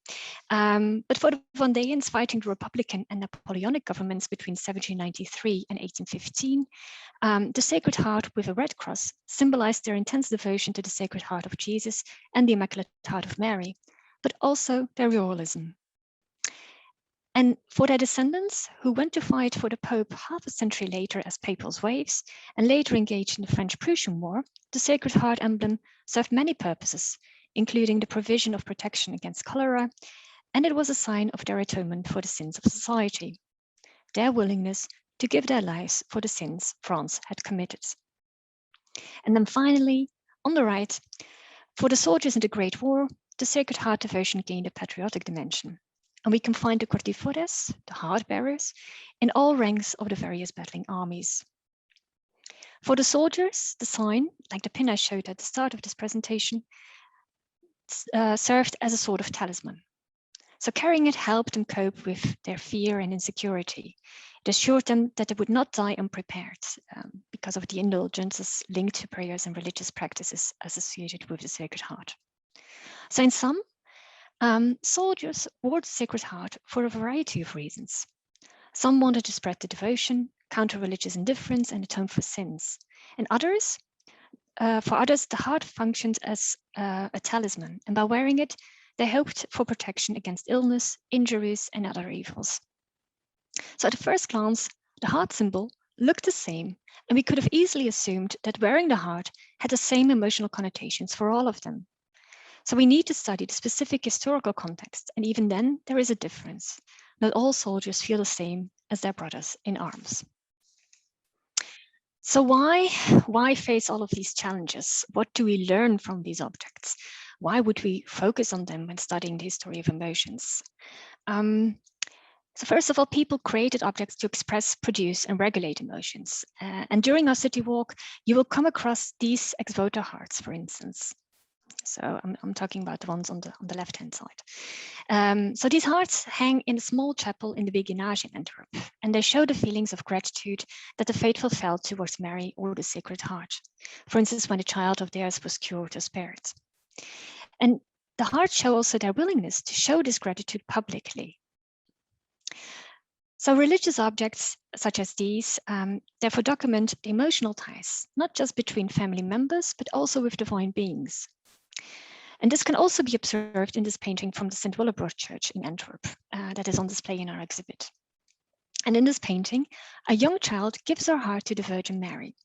But for the Vendéans fighting the Republican and Napoleonic governments between 1793 and 1815, the Sacred Heart with a red cross symbolized their intense devotion to the Sacred Heart of Jesus and the Immaculate Heart of Mary, but also their royalism. And for their descendants, who went to fight for the Pope half a century later as papal waves, and later engaged in the French-Prussian War, the Sacred Heart emblem served many purposes, including the provision of protection against cholera, and it was a sign of their atonement for the sins of society, their willingness to give their lives for the sins France had committed. And then finally, on the right, for the soldiers in the Great War, the Sacred Heart devotion gained a patriotic dimension. And we can find the cordifores, the heart bearers, in all ranks of the various battling armies. For the soldiers, the sign, like the pin I showed at the start of this presentation, served as a sort of talisman. So carrying it helped them cope with their fear and insecurity. It assured them that they would not die unprepared because of the indulgences linked to prayers and religious practices associated with the Sacred Heart. So in sum, soldiers wore the Sacred Heart for a variety of reasons. Some wanted to spread the devotion, counter religious indifference, and atone for sins. And others, for others, the heart functioned as a talisman, and by wearing it, they hoped for protection against illness, injuries, and other evils. So at a first glance, the heart symbol looked the same, and we could have easily assumed that wearing the heart had the same emotional connotations for all of them. So we need to study the specific historical context, and even then there is a difference. Not all soldiers feel the same as their brothers in arms. So why face all of these challenges? What do we learn from these objects? Why would we focus on them when studying the history of emotions? So first of all, people created objects to express, produce, and regulate emotions. And during our city walk, you will come across these ex-voto hearts, for instance. So I'm talking about the ones on the left-hand side. So these hearts hang in a small chapel in the Beguinage in Antwerp, and they show the feelings of gratitude that the faithful felt towards Mary or the Sacred Heart. For instance, when a child of theirs was cured or spared. And the hearts show also their willingness to show this gratitude publicly. So religious objects such as these therefore document the emotional ties, not just between family members, but also with divine beings. And this can also be observed in this painting from the St. Willebrord Church in Antwerp that is on display in our exhibit. And in this painting, a young child gives her heart to the Virgin Mary.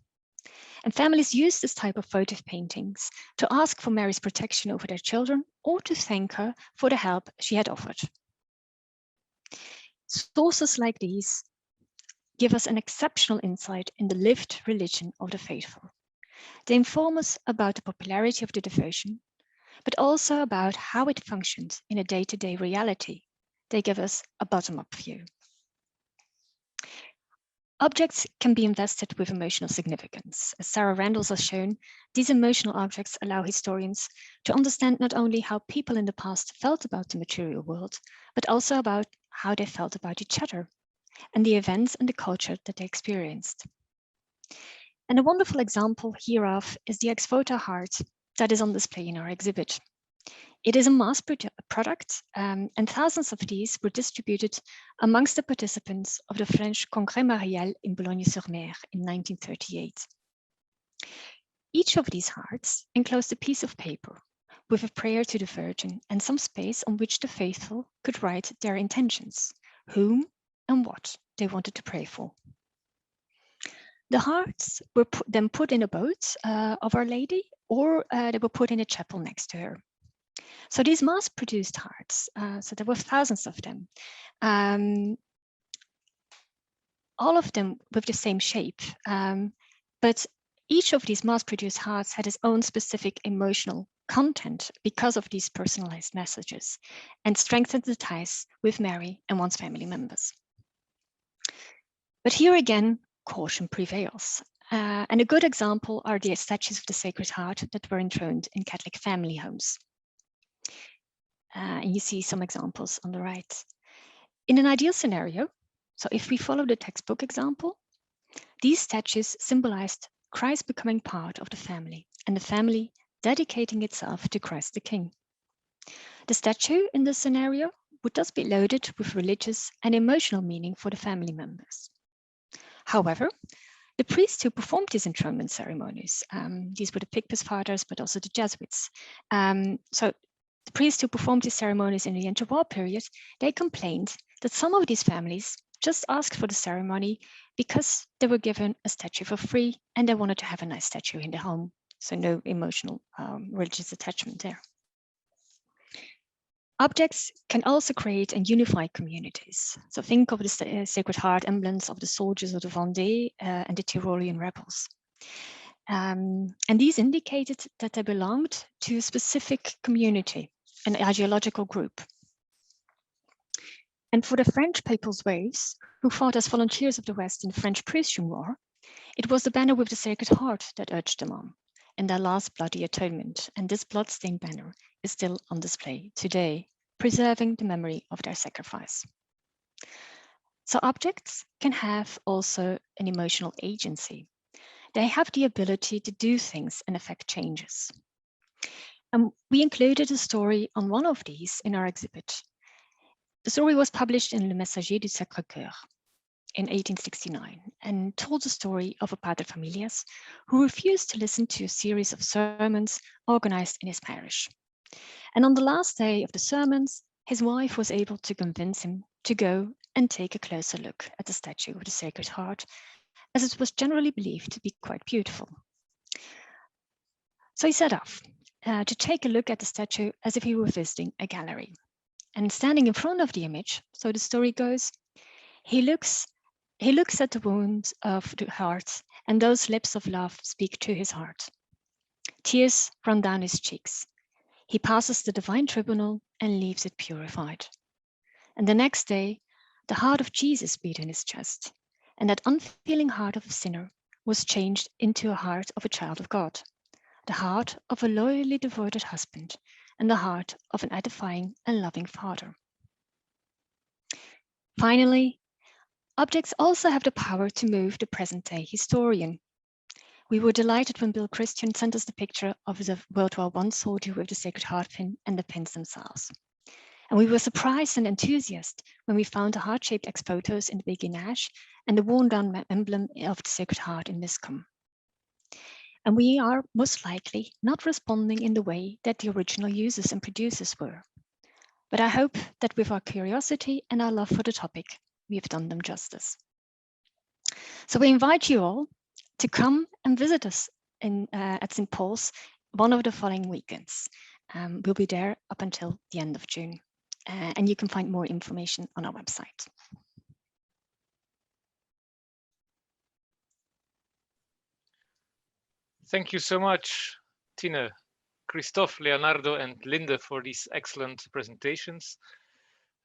And families use this type of votive paintings to ask for Mary's protection over their children or to thank her for the help she had offered. Sources like these give us an exceptional insight in the lived religion of the faithful. They inform us about the popularity of the devotion, but also about how it functions in a day-to-day reality. They give us a bottom-up view. Objects can be invested with emotional significance. As Sarah Randalls has shown, these emotional objects allow historians to understand not only how people in the past felt about the material world, but also about how they felt about each other and the events and the culture that they experienced. And a wonderful example hereof is the ex-voto heart that is on display in our exhibit. It is a mass product, and thousands of these were distributed amongst the participants of the French Congrès Marial in Boulogne-sur-Mer in 1938. Each of these hearts enclosed a piece of paper with a prayer to the Virgin and some space on which the faithful could write their intentions, whom and what they wanted to pray for. The hearts were then put in a boat of Our Lady, or they were put in a chapel next to her. So these mass-produced hearts, so there were thousands of them, all of them with the same shape, but each of these mass-produced hearts had its own specific emotional content because of these personalized messages, and strengthened the ties with Mary and one's family members. But here again, caution prevails. And a good example are the statues of the Sacred Heart that were enthroned in Catholic family homes. And you see some examples on the right. In an ideal scenario, so if we follow the textbook example, these statues symbolized Christ becoming part of the family and the family dedicating itself to Christ the King. The statue in this scenario would thus be loaded with religious and emotional meaning for the family members. However, the priests who performed these enthronement ceremonies, these were the Picpus fathers, but also the Jesuits. So the priests who performed these ceremonies in the interwar period, they complained that some of these families just asked for the ceremony because they were given a statue for free and they wanted to have a nice statue in their home. So no emotional religious attachment there. Objects can also create and unify communities. So think of the Sacred Heart emblems of the soldiers of the Vendée and the Tyrolean rebels. And these indicated that they belonged to a specific community, an ideological group. And for the French People's Waves, who fought as volunteers of the West in the French Prussian War, it was the banner with the Sacred Heart that urged them on in their last bloody atonement. And this bloodstained banner is still on display today, preserving the memory of their sacrifice. So objects can have also an emotional agency. They have the ability to do things and affect changes. And we included a story on one of these in our exhibit. The story was published in Le Messager du Sacré-Cœur in 1869 and told the story of a paterfamilias who refused to listen to a series of sermons organized in his parish. And on the last day of the sermons, his wife was able to convince him to go and take a closer look at the statue of the Sacred Heart, as it was generally believed to be quite beautiful. So he set off to take a look at the statue as if he were visiting a gallery. And standing in front of the image, so the story goes, he looks at the wounds of the heart, and those lips of love speak to his heart. Tears run down his cheeks. He passes the divine tribunal and leaves it purified. And the next day, the heart of Jesus beat in his chest, and that unfeeling heart of a sinner was changed into a heart of a child of God, the heart of a loyally devoted husband, and the heart of an edifying and loving father. Finally, objects also have the power to move the present-day historian. We were delighted when Bill Christian sent us the picture of the World War I soldier with the Sacred Heart pin and the pins themselves. And we were surprised and enthusiastic when we found the heart-shaped ex-photos in the Béguinage and the worn-down emblem of the Sacred Heart in Miscom. And we are most likely not responding in the way that the original users and producers were. But I hope that with our curiosity and our love for the topic, we have done them justice. So we invite you all to come and visit us at St. Paul's one of the following weekends. We'll be there up until the end of June. And you can find more information on our website. Thank you so much, Tine, Kristof, Leonardo, and Linde for these excellent presentations.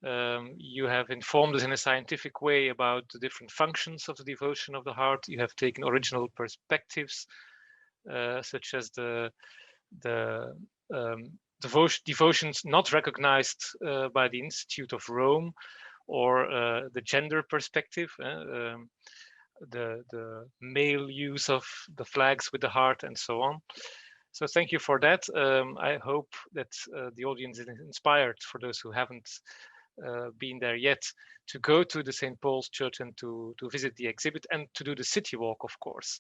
You have informed us in a scientific way about the different functions of the devotion of the heart. You have taken original perspectives, such as the devotions not recognized by the Institute of Rome, or the gender perspective, the male use of the flags with the heart, and so on. So thank you for that. I hope that the audience is inspired, for those who haven't been there yet, to go to the St. Paul's Church and to visit the exhibit and to do the city walk, of course.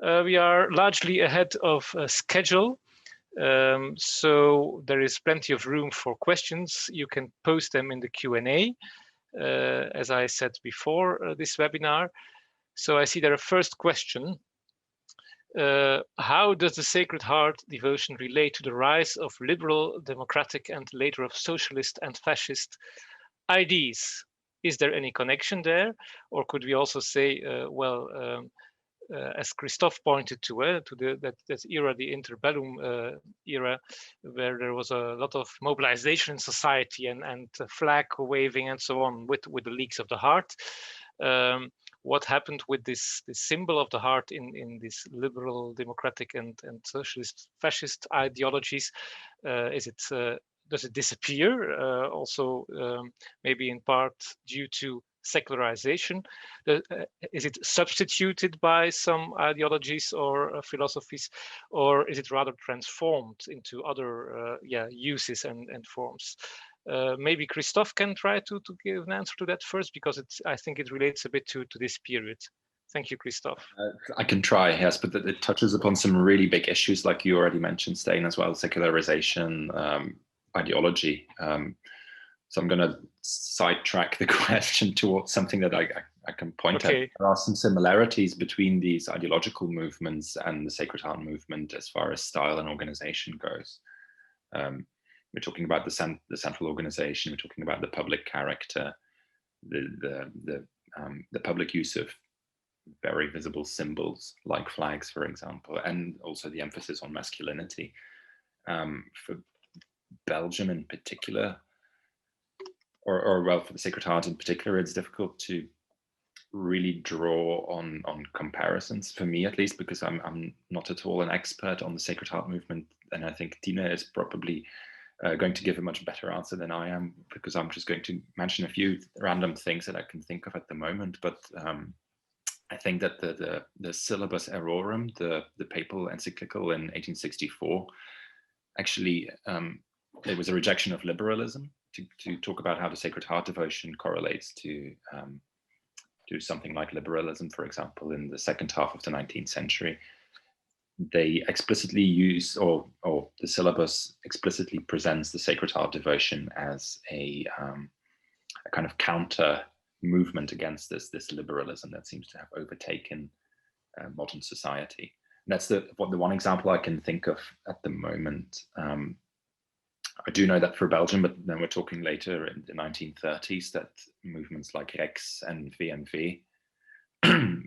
We are largely ahead of schedule, so there is plenty of room for questions. You can post them in the Q&A, as I said before this webinar. So I see there a first question. How does the Sacred Heart devotion relate to the rise of liberal, democratic, and later of socialist and fascist ideas? Is there any connection there? Or could we also say, as Kristof pointed to, that era, the interbellum era, where there was a lot of mobilization in society and flag waving and so on with the leagues of the heart. What happened with this symbol of the heart in this liberal, democratic, and socialist, fascist ideologies? Does it disappear? Also, maybe in part due to secularization? Is it substituted by some ideologies or philosophies, or is it rather transformed into other uses and forms? Maybe Kristof can try to give an answer to that first, because I think it relates a bit to this period. Thank you, Kristof. I can try, yes, but it touches upon some really big issues, like you already mentioned, Stijn, as well, secularization, ideology. So I'm going to sidetrack the question towards something that I can point at. There are some similarities between these ideological movements and the Sacred Heart movement as far as style and organization goes. We're talking about the central organization. We're talking about the public character, the public use of very visible symbols like flags, for example, and also the emphasis on masculinity. For Belgium in particular, or well, for the Sacred Heart in particular, it's difficult to really draw on comparisons, for me at least, because I'm not at all an expert on the Sacred Heart movement, and I think Tine is probably going to give a much better answer than I am, because I'm just going to mention a few random things that I can think of at the moment. But I think that the Syllabus Errorum, the papal encyclical in 1864, actually it was a rejection of liberalism to talk about how the Sacred Heart devotion correlates to something like liberalism, for example, in the second half of the 19th century. They explicitly use, or the syllabus explicitly presents the Sacred Heart devotion as a kind of counter movement against this liberalism that seems to have overtaken modern society. And that's the one example I can think of at the moment. I do know that for Belgium, but then we're talking later in the 1930s, that movements like Rex and VMV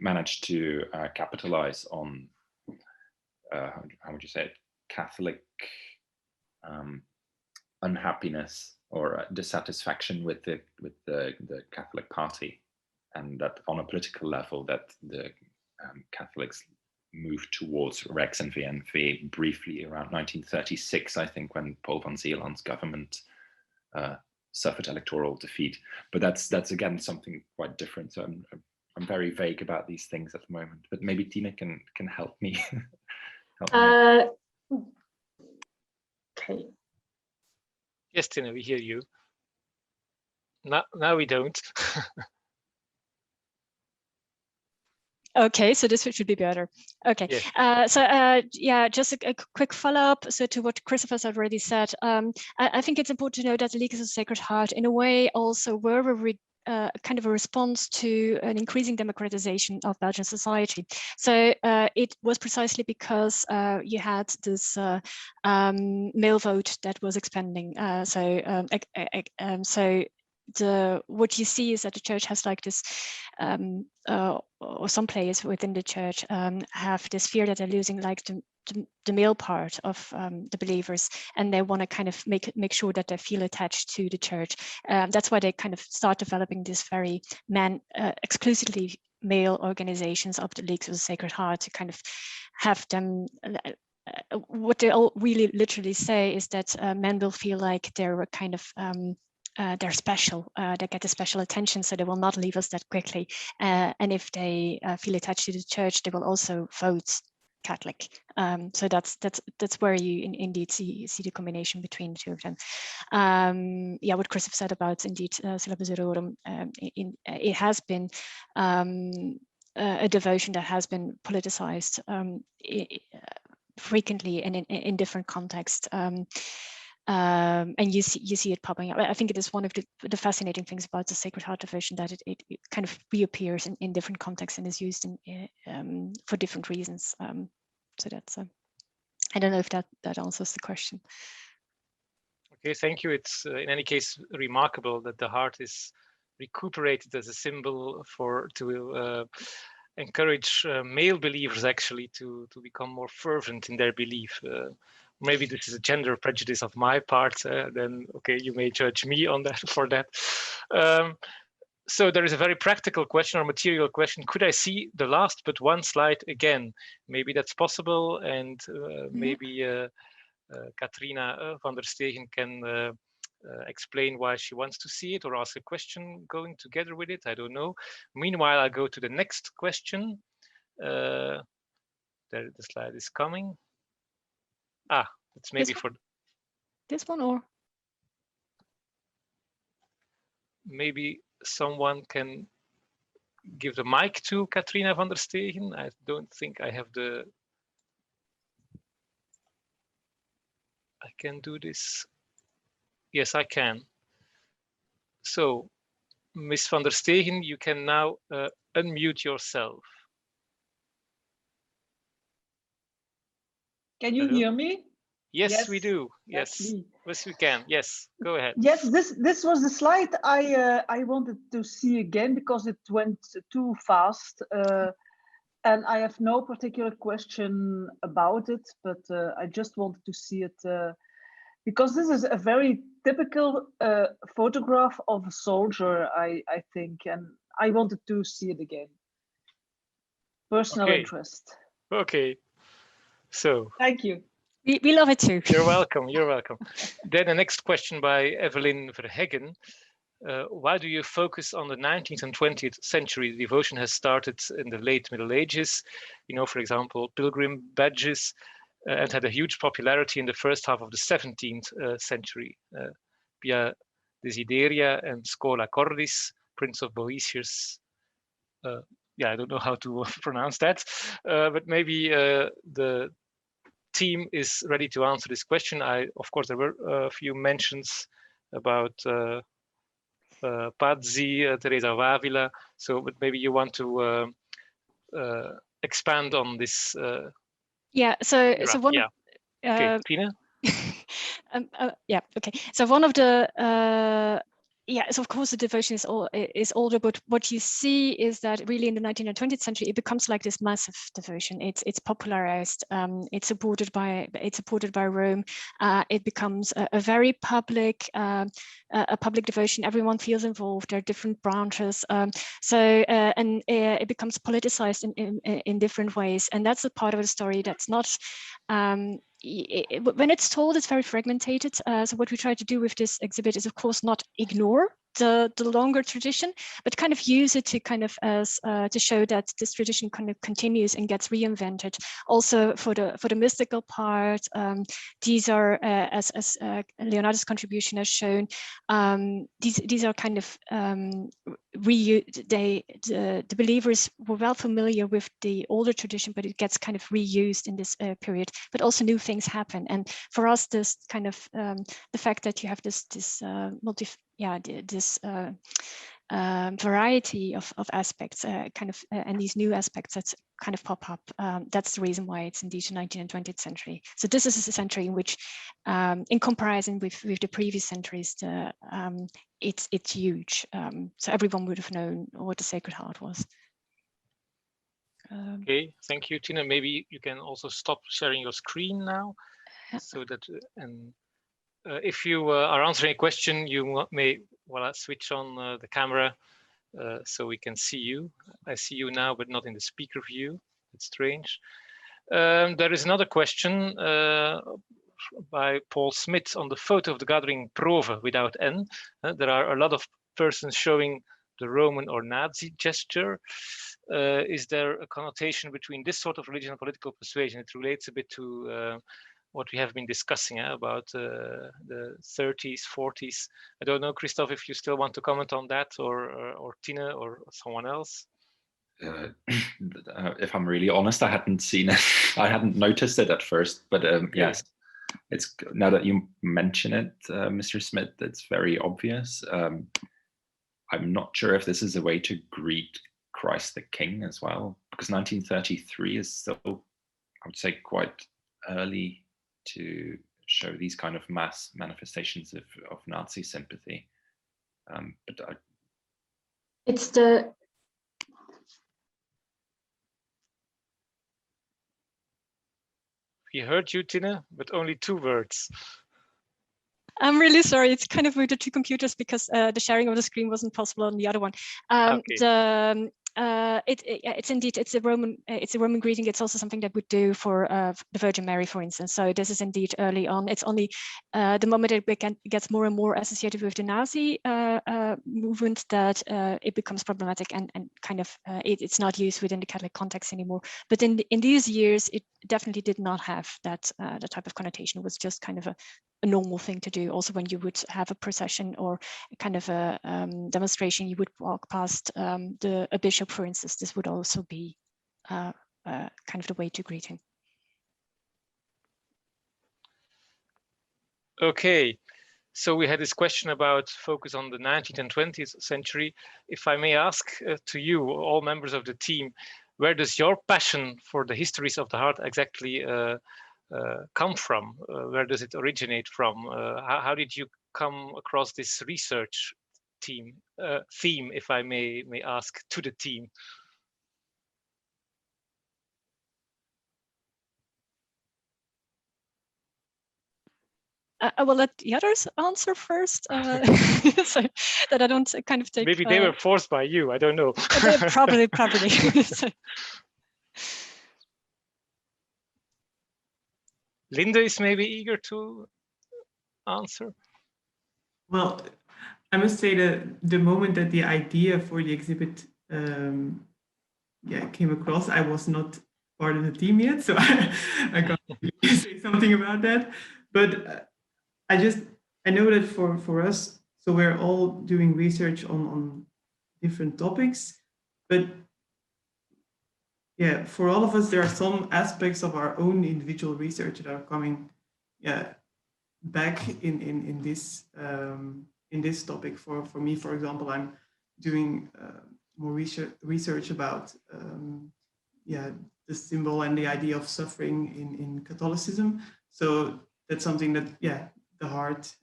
managed to capitalize on how would you say it, Catholic unhappiness or dissatisfaction with the Catholic Party, and that on a political level that the Catholics moved towards Rex and VNV briefly around 1936, I think, when Paul van Zeeland's government suffered electoral defeat. But that's again something quite different. So I'm very vague about these things at the moment. But maybe Tine can help me. Okay. Yes, Tine, we hear you. Now we don't. Okay, so this should be better. Okay, yeah. Yeah, just a quick follow-up. So to what Kristof has already said, I think it's important to know that the Leagues of the Sacred Heart, in a way, also were kind of a response to an increasing democratization of Belgian society. So it was precisely because you had this male vote that was expanding. What you see is that the church has like this, or some players within the church have this fear that they're losing like the male part of the believers, and they want to kind of make sure that they feel attached to the church. That's why they kind of start developing this very exclusively male organizations of the Leagues of the Sacred Heart to kind of have them. What they all really literally say is that men will feel like they're kind of they're special, they get a special attention, so they will not leave us that quickly. And if they feel attached to the church, they will also vote Catholic. So that's where you indeed see the combination between the two of them. Yeah, what Kristof said about indeed Syllabus Aurorum, it has been a devotion that has been politicized frequently and in different contexts. And you see it popping up. I think it is one of the fascinating things about the Sacred Heart devotion, that it kind of reappears in different contexts and is used for different reasons. So that's I don't know if that answers the question. Okay, thank you. It's in any case remarkable that the heart is recuperated as a symbol to encourage male believers actually to become more fervent in their belief. Maybe this is a gender prejudice of my part, then okay, you may judge me on that for that. So there is a very practical question or material question. Could I see the last but one slide again? Maybe that's possible, and maybe Katrina van der Stegen can explain why she wants to see it or ask a question going together with it. I don't know. Meanwhile, I'll go to the next question. There, the slide is coming. Ah, it's maybe for this one, or maybe someone can give the mic to Katrina van der Stegen. I don't think I have the. I can do this. Yes, I can. So, Ms. van der Stegen, you can now unmute yourself. Can you hear me? Yes, we do. Yes, yes, we can. Yes, go ahead. Yes, this was the slide I wanted to see again because it went too fast, and I have no particular question about it, but I just wanted to see it because this is a very typical photograph of a soldier, I think, and I wanted to see it again. Personal interest. Okay. So. Thank you. We love it too. You're welcome. You're welcome. Then the next question by Evelyn Verheggen. Why do you focus on the 19th and 20th century? Devotion has started in the late Middle Ages, you know, for example, pilgrim badges, and had a huge popularity in the first half of the 17th century. Via Desideria and Schola Cordis, Prince of Boetius. Yeah, I don't know how to pronounce that, but maybe the team is ready to answer this question. Of course, there were a few mentions about Pazzi, Teresa of Avila. So, but maybe you want to expand on this. Yeah. So one. Yeah. Okay, Tine. Yeah. Okay. So one of the so of course the devotion is older, but what you see is that really in the 19th and 20th century it becomes like this massive devotion. It's popularized. It's supported by Rome. It becomes a very public devotion. Everyone feels involved. There are different branches. And it becomes politicized in different ways. And that's a part of the story that's not. When it's told, it's very fragmented. So what we try to do with this exhibit is, of course, not ignore the longer tradition, but kind of use it to kind of to show that this tradition kind of continues and gets reinvented. Also for the mystical part, these are as Leonardo's contribution has shown. These are kind of the believers were well familiar with the older tradition, but it gets kind of reused in this period. But also new things happen, and for us, this kind of the fact that you have this variety of aspects, and these new aspects that kind of pop up. That's the reason why it's indeed the 19th and 20th century. So this is a century in which, in comparison with the previous centuries, it's huge. So everyone would have known what the Sacred Heart was. Okay, thank you, Tina. Maybe you can also stop sharing your screen now, so that if you are answering a question, you may switch on the camera so we can see you. I see you now, but not in the speaker view. It's strange. There is another question by Paul Smith on the photo of the gathering Prove without N. There are a lot of persons showing the Roman or Nazi gesture. is there a connotation between this sort of religion and political persuasion? It relates a bit to what we have been discussing about the 30s, 40s. I don't know, Kristof, if you still want to comment on that, or Tine, or someone else. If I'm really honest, I hadn't seen it. I hadn't noticed it at first, but okay. Yes, it's now that you mention it, Mr. Smith, it's very obvious. I'm not sure if this is a way to greet Christ the King as well, because 1933 is still, I would say, quite early to show these kind of mass manifestations of Nazi sympathy. It's the We heard you, Tine, but only 2 words. I'm really sorry. It's kind of with the 2 computers because the sharing of the screen wasn't possible on the other one. Okay. It's a Roman greeting. It's also something that we do for the Virgin Mary, for instance. So this is indeed early on. It's only the moment it gets more and more associated with the Nazi movement that it becomes problematic and kind of it's not used within the Catholic context anymore. But in these years, it definitely did not have that the type of connotation. It was just kind of a normal thing to do. Also, when you would have a procession or kind of a demonstration, you would walk past a bishop, for instance. This would also be kind of the way to greet him. Okay, so we had this question about focus on the 19th and 20th century. If I may ask to you, all members of the team, where does your passion for the histories of the heart exactly come from? Where does it originate from? How did you come across this research theme, if I may ask, to the team? I will let the others answer first, so that I don't kind of take. Maybe they were forced by you. I don't know. Probably. So. Linde is maybe eager to answer. Well, I must say that the moment that the idea for the exhibit came across, I was not part of the team yet, so I can't really say something about that. But I know that for us, so we're all doing research on different topics, but yeah, for all of us, there are some aspects of our own individual research that are coming back in this topic. For me, for example, I'm doing more research about the symbol and the idea of suffering in Catholicism. So that's something that the heart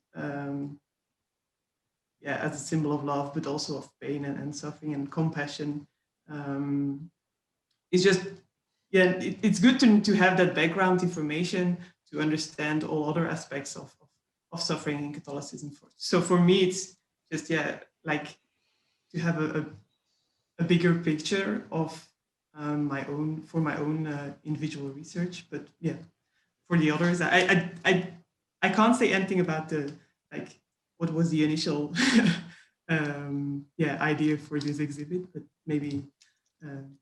as a symbol of love, but also of pain and suffering and compassion. It's just it's good to have that background information to understand all other aspects of suffering in Catholicism. So for me, it's just like to have a bigger picture of my own individual research. But for the others, I can't say anything about what was the initial idea for this exhibit, but maybe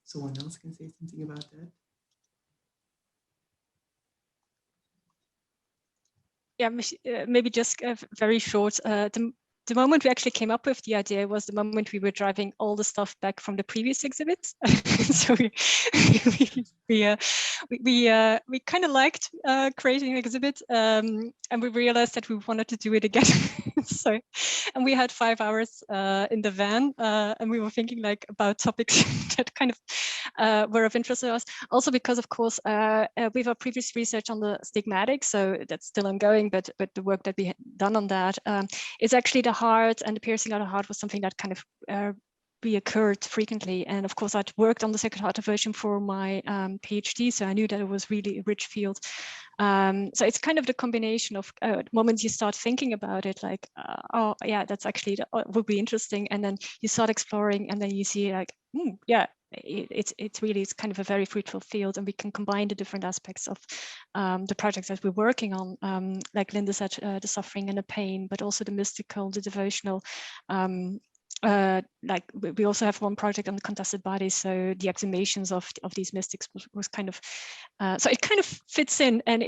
someone else can say something about that. Yeah, maybe just very short. The moment we actually came up with the idea was the moment we were driving all the stuff back from the previous exhibits. So we kind of liked creating an exhibit, and we realized that we wanted to do it again. And we had 5 hours in the van, and we were thinking like about topics that kind of were of interest to us. Also because, of course, we have our previous research on the stigmatics, so that's still ongoing. But the work that we had done on that is actually the heart, and the piercing of the heart was something that kind of reoccurred frequently. And of course, I'd worked on the Sacred Heart devotion for my PhD, so I knew that it was really a rich field. So it's kind of the combination of moments you start thinking about it, like, oh yeah, that's actually would be interesting, and then you start exploring, and then you see like, it's kind of a very fruitful field, and we can combine the different aspects of the projects that we're working on, like Linde said, the suffering and the pain, but also the mystical, the devotional, like we also have one project on the contested bodies, so the exhumations of these mystics was kind of so it kind of fits in, and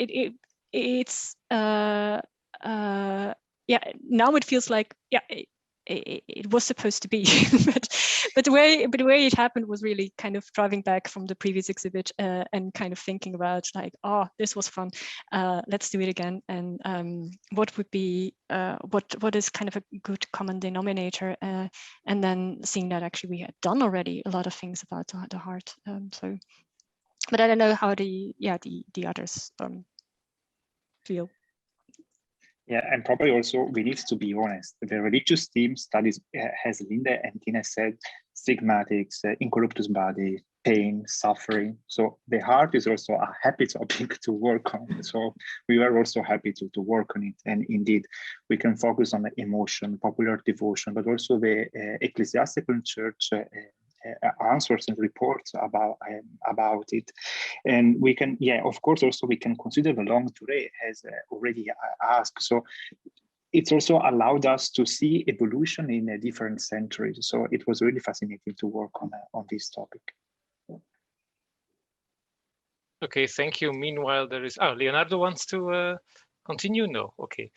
it's yeah, now it feels like, yeah, it was supposed to be, but the way it happened was really kind of driving back from the previous exhibit and kind of thinking about like, oh, this was fun, let's do it again, and what would be what is kind of a good common denominator, and then seeing that actually we had done already a lot of things about the heart, so, but I don't know how the others feel. Yeah, and probably also we need to be honest. The religious team studies, as Linde and Tine said, stigmatics, incorruptus body, pain, suffering. So the heart is also a happy topic to work on. So we were also happy to work on it. And indeed, we can focus on the emotion, popular devotion, but also the ecclesiastical church answers and reports about it. And we can, yeah, of course, also we can consider the long durée as already asked. So it's also allowed us to see evolution in a different centuries. So it was really fascinating to work on this topic. Okay, thank you. Meanwhile, there is, Leonardo wants to continue? No, okay.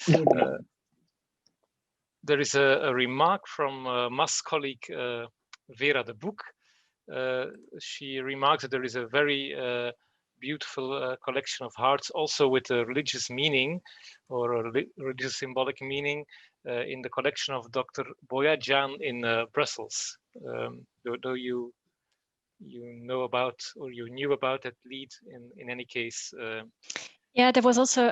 There is a remark from Mas colleague Vera de Boek. She remarks that there is a very beautiful collection of hearts, also with a religious meaning or a religious symbolic meaning in the collection of Dr. Boyajan in Brussels. Do you know about, or you knew about that lead in any case? Yeah, there was also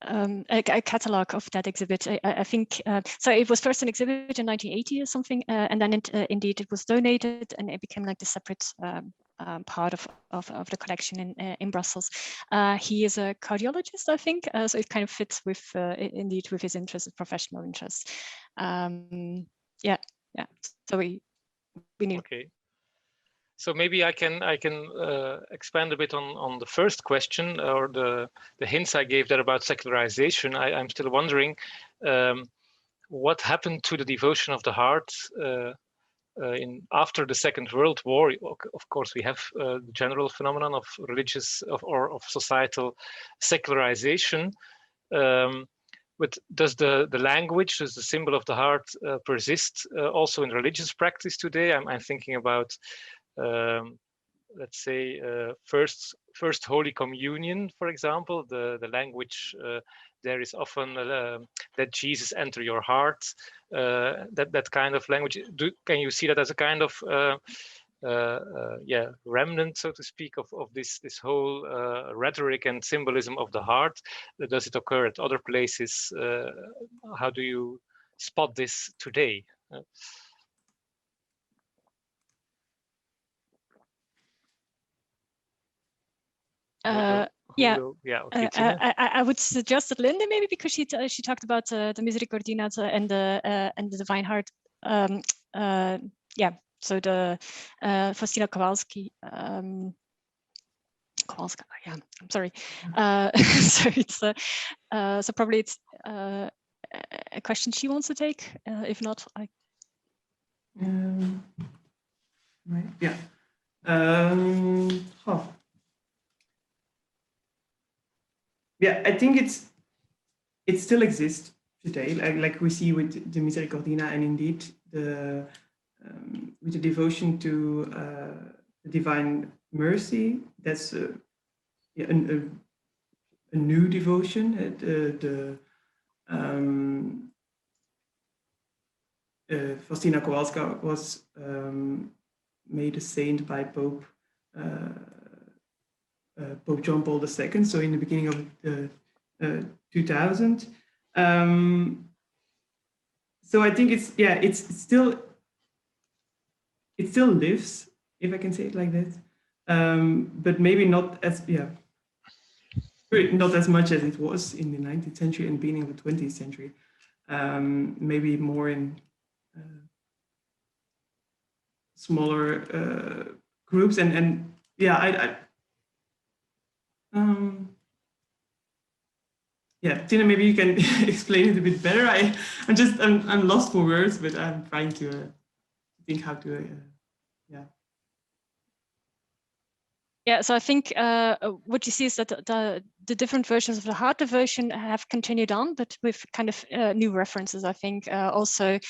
a catalog of that exhibit. I think so. It was first an exhibit in 1980 or something, and then indeed it was donated, and it became like the separate part of the collection in Brussels. He is a cardiologist, I think, so it kind of fits with indeed with his interests, professional interests. Yeah. So we need. Okay. So maybe I can expand a bit on the first question, or the hints I gave there about secularization. I'm still wondering what happened to the devotion of the heart after the Second World War. Of course, we have the general phenomenon of religious of societal secularization. But does the language, does the symbol of the heart persist also in religious practice today? I'm thinking about let's say first Holy Communion, for example. The language there is often let Jesus enter your heart. That kind of language. Can you see that as a kind of remnant, so to speak, of this whole rhetoric and symbolism of the heart? Does it occur at other places? How do you spot this today? Yeah, okay, I would suggest that Linde maybe, because she talked about the Misericordinat and the Divine Heart. Yeah, so the Faustina Kowalski. Kowalska, yeah, I'm sorry. So it's so probably it's a question she wants to take. If not, I. Right. Yeah. Yeah, I think it still exists today, like we see with the Misericordina, and indeed with the devotion to the Divine Mercy. That's a new devotion. Faustina Kowalska was made a saint by Pope John Paul II, so in the beginning of the 2000. So I think it still lives, if I can say it like that, but maybe not as not as much as it was in the 19th century and beginning of the 20th century. Maybe more in smaller groups, and yeah, yeah, Tine, maybe you can explain it a bit better. I'm lost for words, but I'm trying to think how to, yeah. Yeah, so I think what you see is that the different versions of the heart devotion have continued on, but with kind of new references. I think also,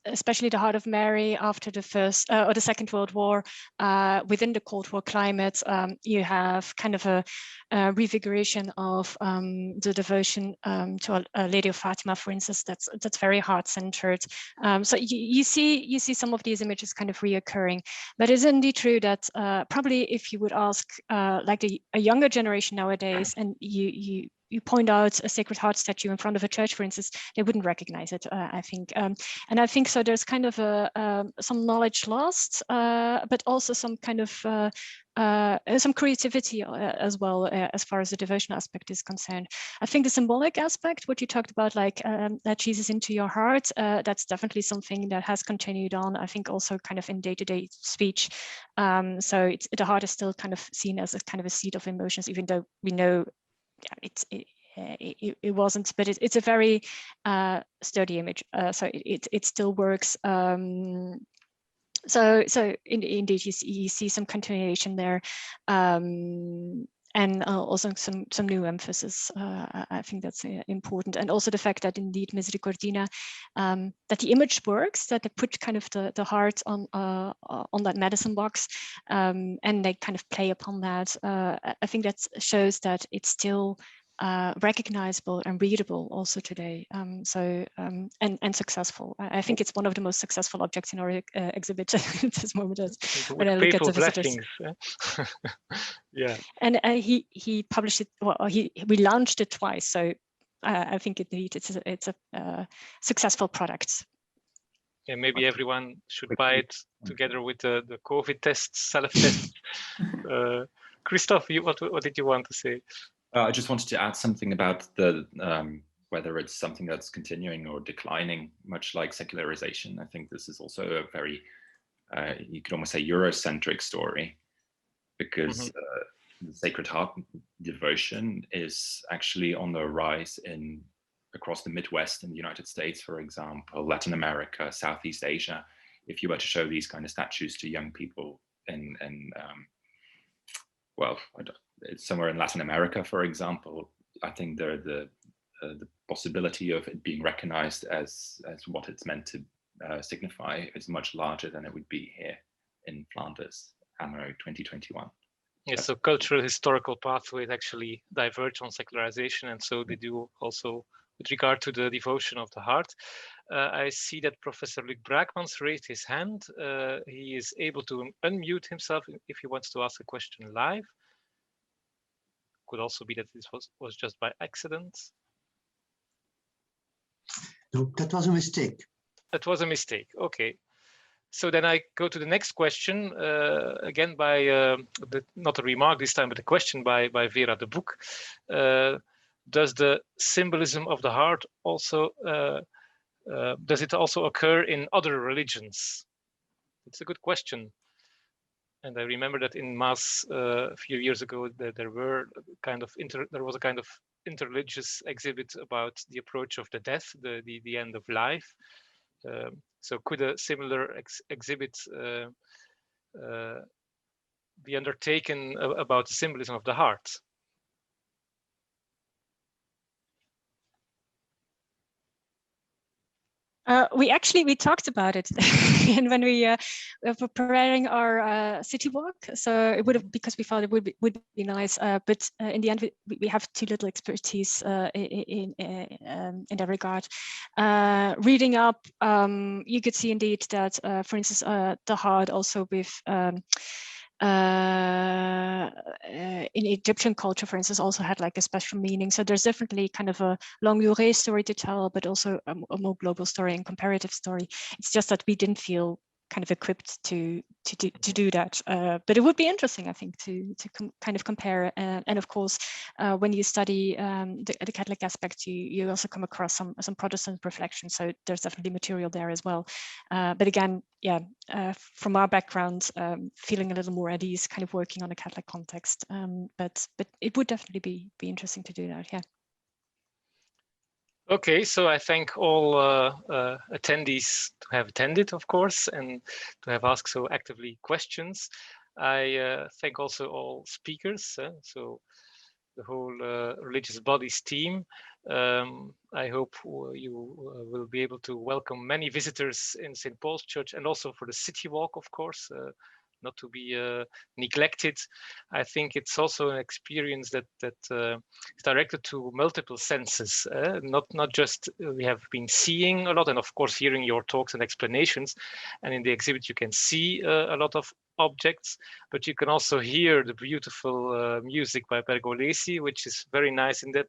especially the Heart of Mary after the First or the Second World War, within the Cold War climate, you have kind of a revigoration of the devotion to Our Lady of Fatima, for instance. That's very heart-centered. So you see some of these images kind of reoccurring. But it's indeed true that probably if you would ask like a younger generation nowadays, and you point out a Sacred Heart statue in front of a church, for instance, they wouldn't recognize it, I think. And I think so there's kind of some knowledge lost, but also some kind of some creativity as well, as far as the devotion aspect is concerned. I think the symbolic aspect, what you talked about, like let Jesus into your heart, that's definitely something that has continued on, I think also kind of in day-to-day speech. So the heart is still kind of seen as a kind of a seat of emotions, even though we know it wasn't, but it's a very sturdy image. So it still works. So indeed, you see some continuation there, and also some new emphasis. I think that's important, and also the fact that indeed Misericordina, that the image works, that they put kind of the heart on that medicine box, and they kind of play upon that. I think that shows that it's still recognizable and readable also today, and successful. I think it's one of the most successful objects in our exhibit at this moment when I look at the visitors. Yeah. And he published it. Well, we launched it twice, so I think it's a successful product. Yeah, maybe everyone should buy it together with the COVID tests, self-tests. Kristof, what did you want to say? I just wanted to add something about the whether it's something that's continuing or declining, much like secularization. I think this is also a very, you could almost say Eurocentric story, because the Sacred Heart devotion is actually on the rise across the Midwest in the United States, for example, Latin America, Southeast Asia. If you were to show these kind of statues to young people it's somewhere in Latin America, for example, I think the possibility of it being recognized as what it's meant to signify is much larger than it would be here in Flanders, anno 2021. Yes, so cultural historical pathways actually diverge on secularization, and so they do also with regard to the devotion of the heart. I see that Professor Luc Braakmans raised his hand. He is able to unmute himself if he wants to ask a question live. Could also be that this was just by accident. No, that was a mistake. That was a mistake. Okay. So then I go to the next question, again by not a remark this time, but a question by Vera de Boek. Does the symbolism of the heart also does it also occur in other religions? It's a good question. And I remember that in Maas a few years ago, there was a kind of interreligious exhibit about the approach of the death, the end of life. So could a similar exhibit be undertaken about the symbolism of the heart? We talked about it and when we were preparing our city walk. So it would have, because we thought it would be nice, but in the end we have too little expertise in that regard. Reading up, you could see indeed that, for instance, the heart also with in Egyptian culture, for instance, also had like a special meaning. So there's definitely kind of a longue durée story to tell, but also a more global story and comparative story. It's just that we didn't feel kind of equipped to do that. But it would be interesting, I think, to kind of compare. And of course, when you study the Catholic aspect, you also come across some Protestant reflection. So there's definitely material there as well. But again, yeah, from our background, feeling a little more at ease, kind of working on a Catholic context. But it would definitely be interesting to do that. Yeah. Okay, so I thank all attendees to have attended, of course, and to have asked so actively questions. I thank also all speakers, so the whole religious bodies team. I hope you will be able to welcome many visitors in St. Paul's Church, and also for the City Walk, of course, not to be neglected. I think it's also an experience that is directed to multiple senses, not just we have been seeing a lot, and of course hearing your talks and explanations, and in the exhibit you can see a lot of objects, but you can also hear the beautiful music by Pergolesi, which is very nice in that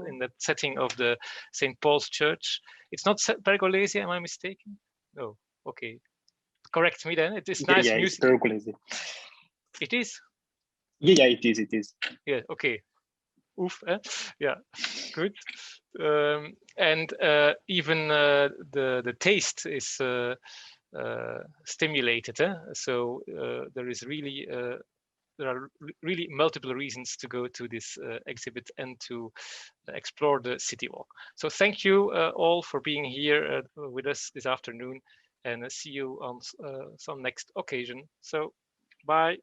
in that setting of the St. Paul's Church. It's not Pergolesi, am I mistaken? No, okay. Correct me then. It is nice music. It is. Yeah, it is. It is. Yeah. Okay. Oof. Yeah. Good. And even the taste is stimulated. So there is really there are really multiple reasons to go to this exhibit and to explore the City Walk. So thank you all for being here with us this afternoon, and see you on some next occasion. So bye.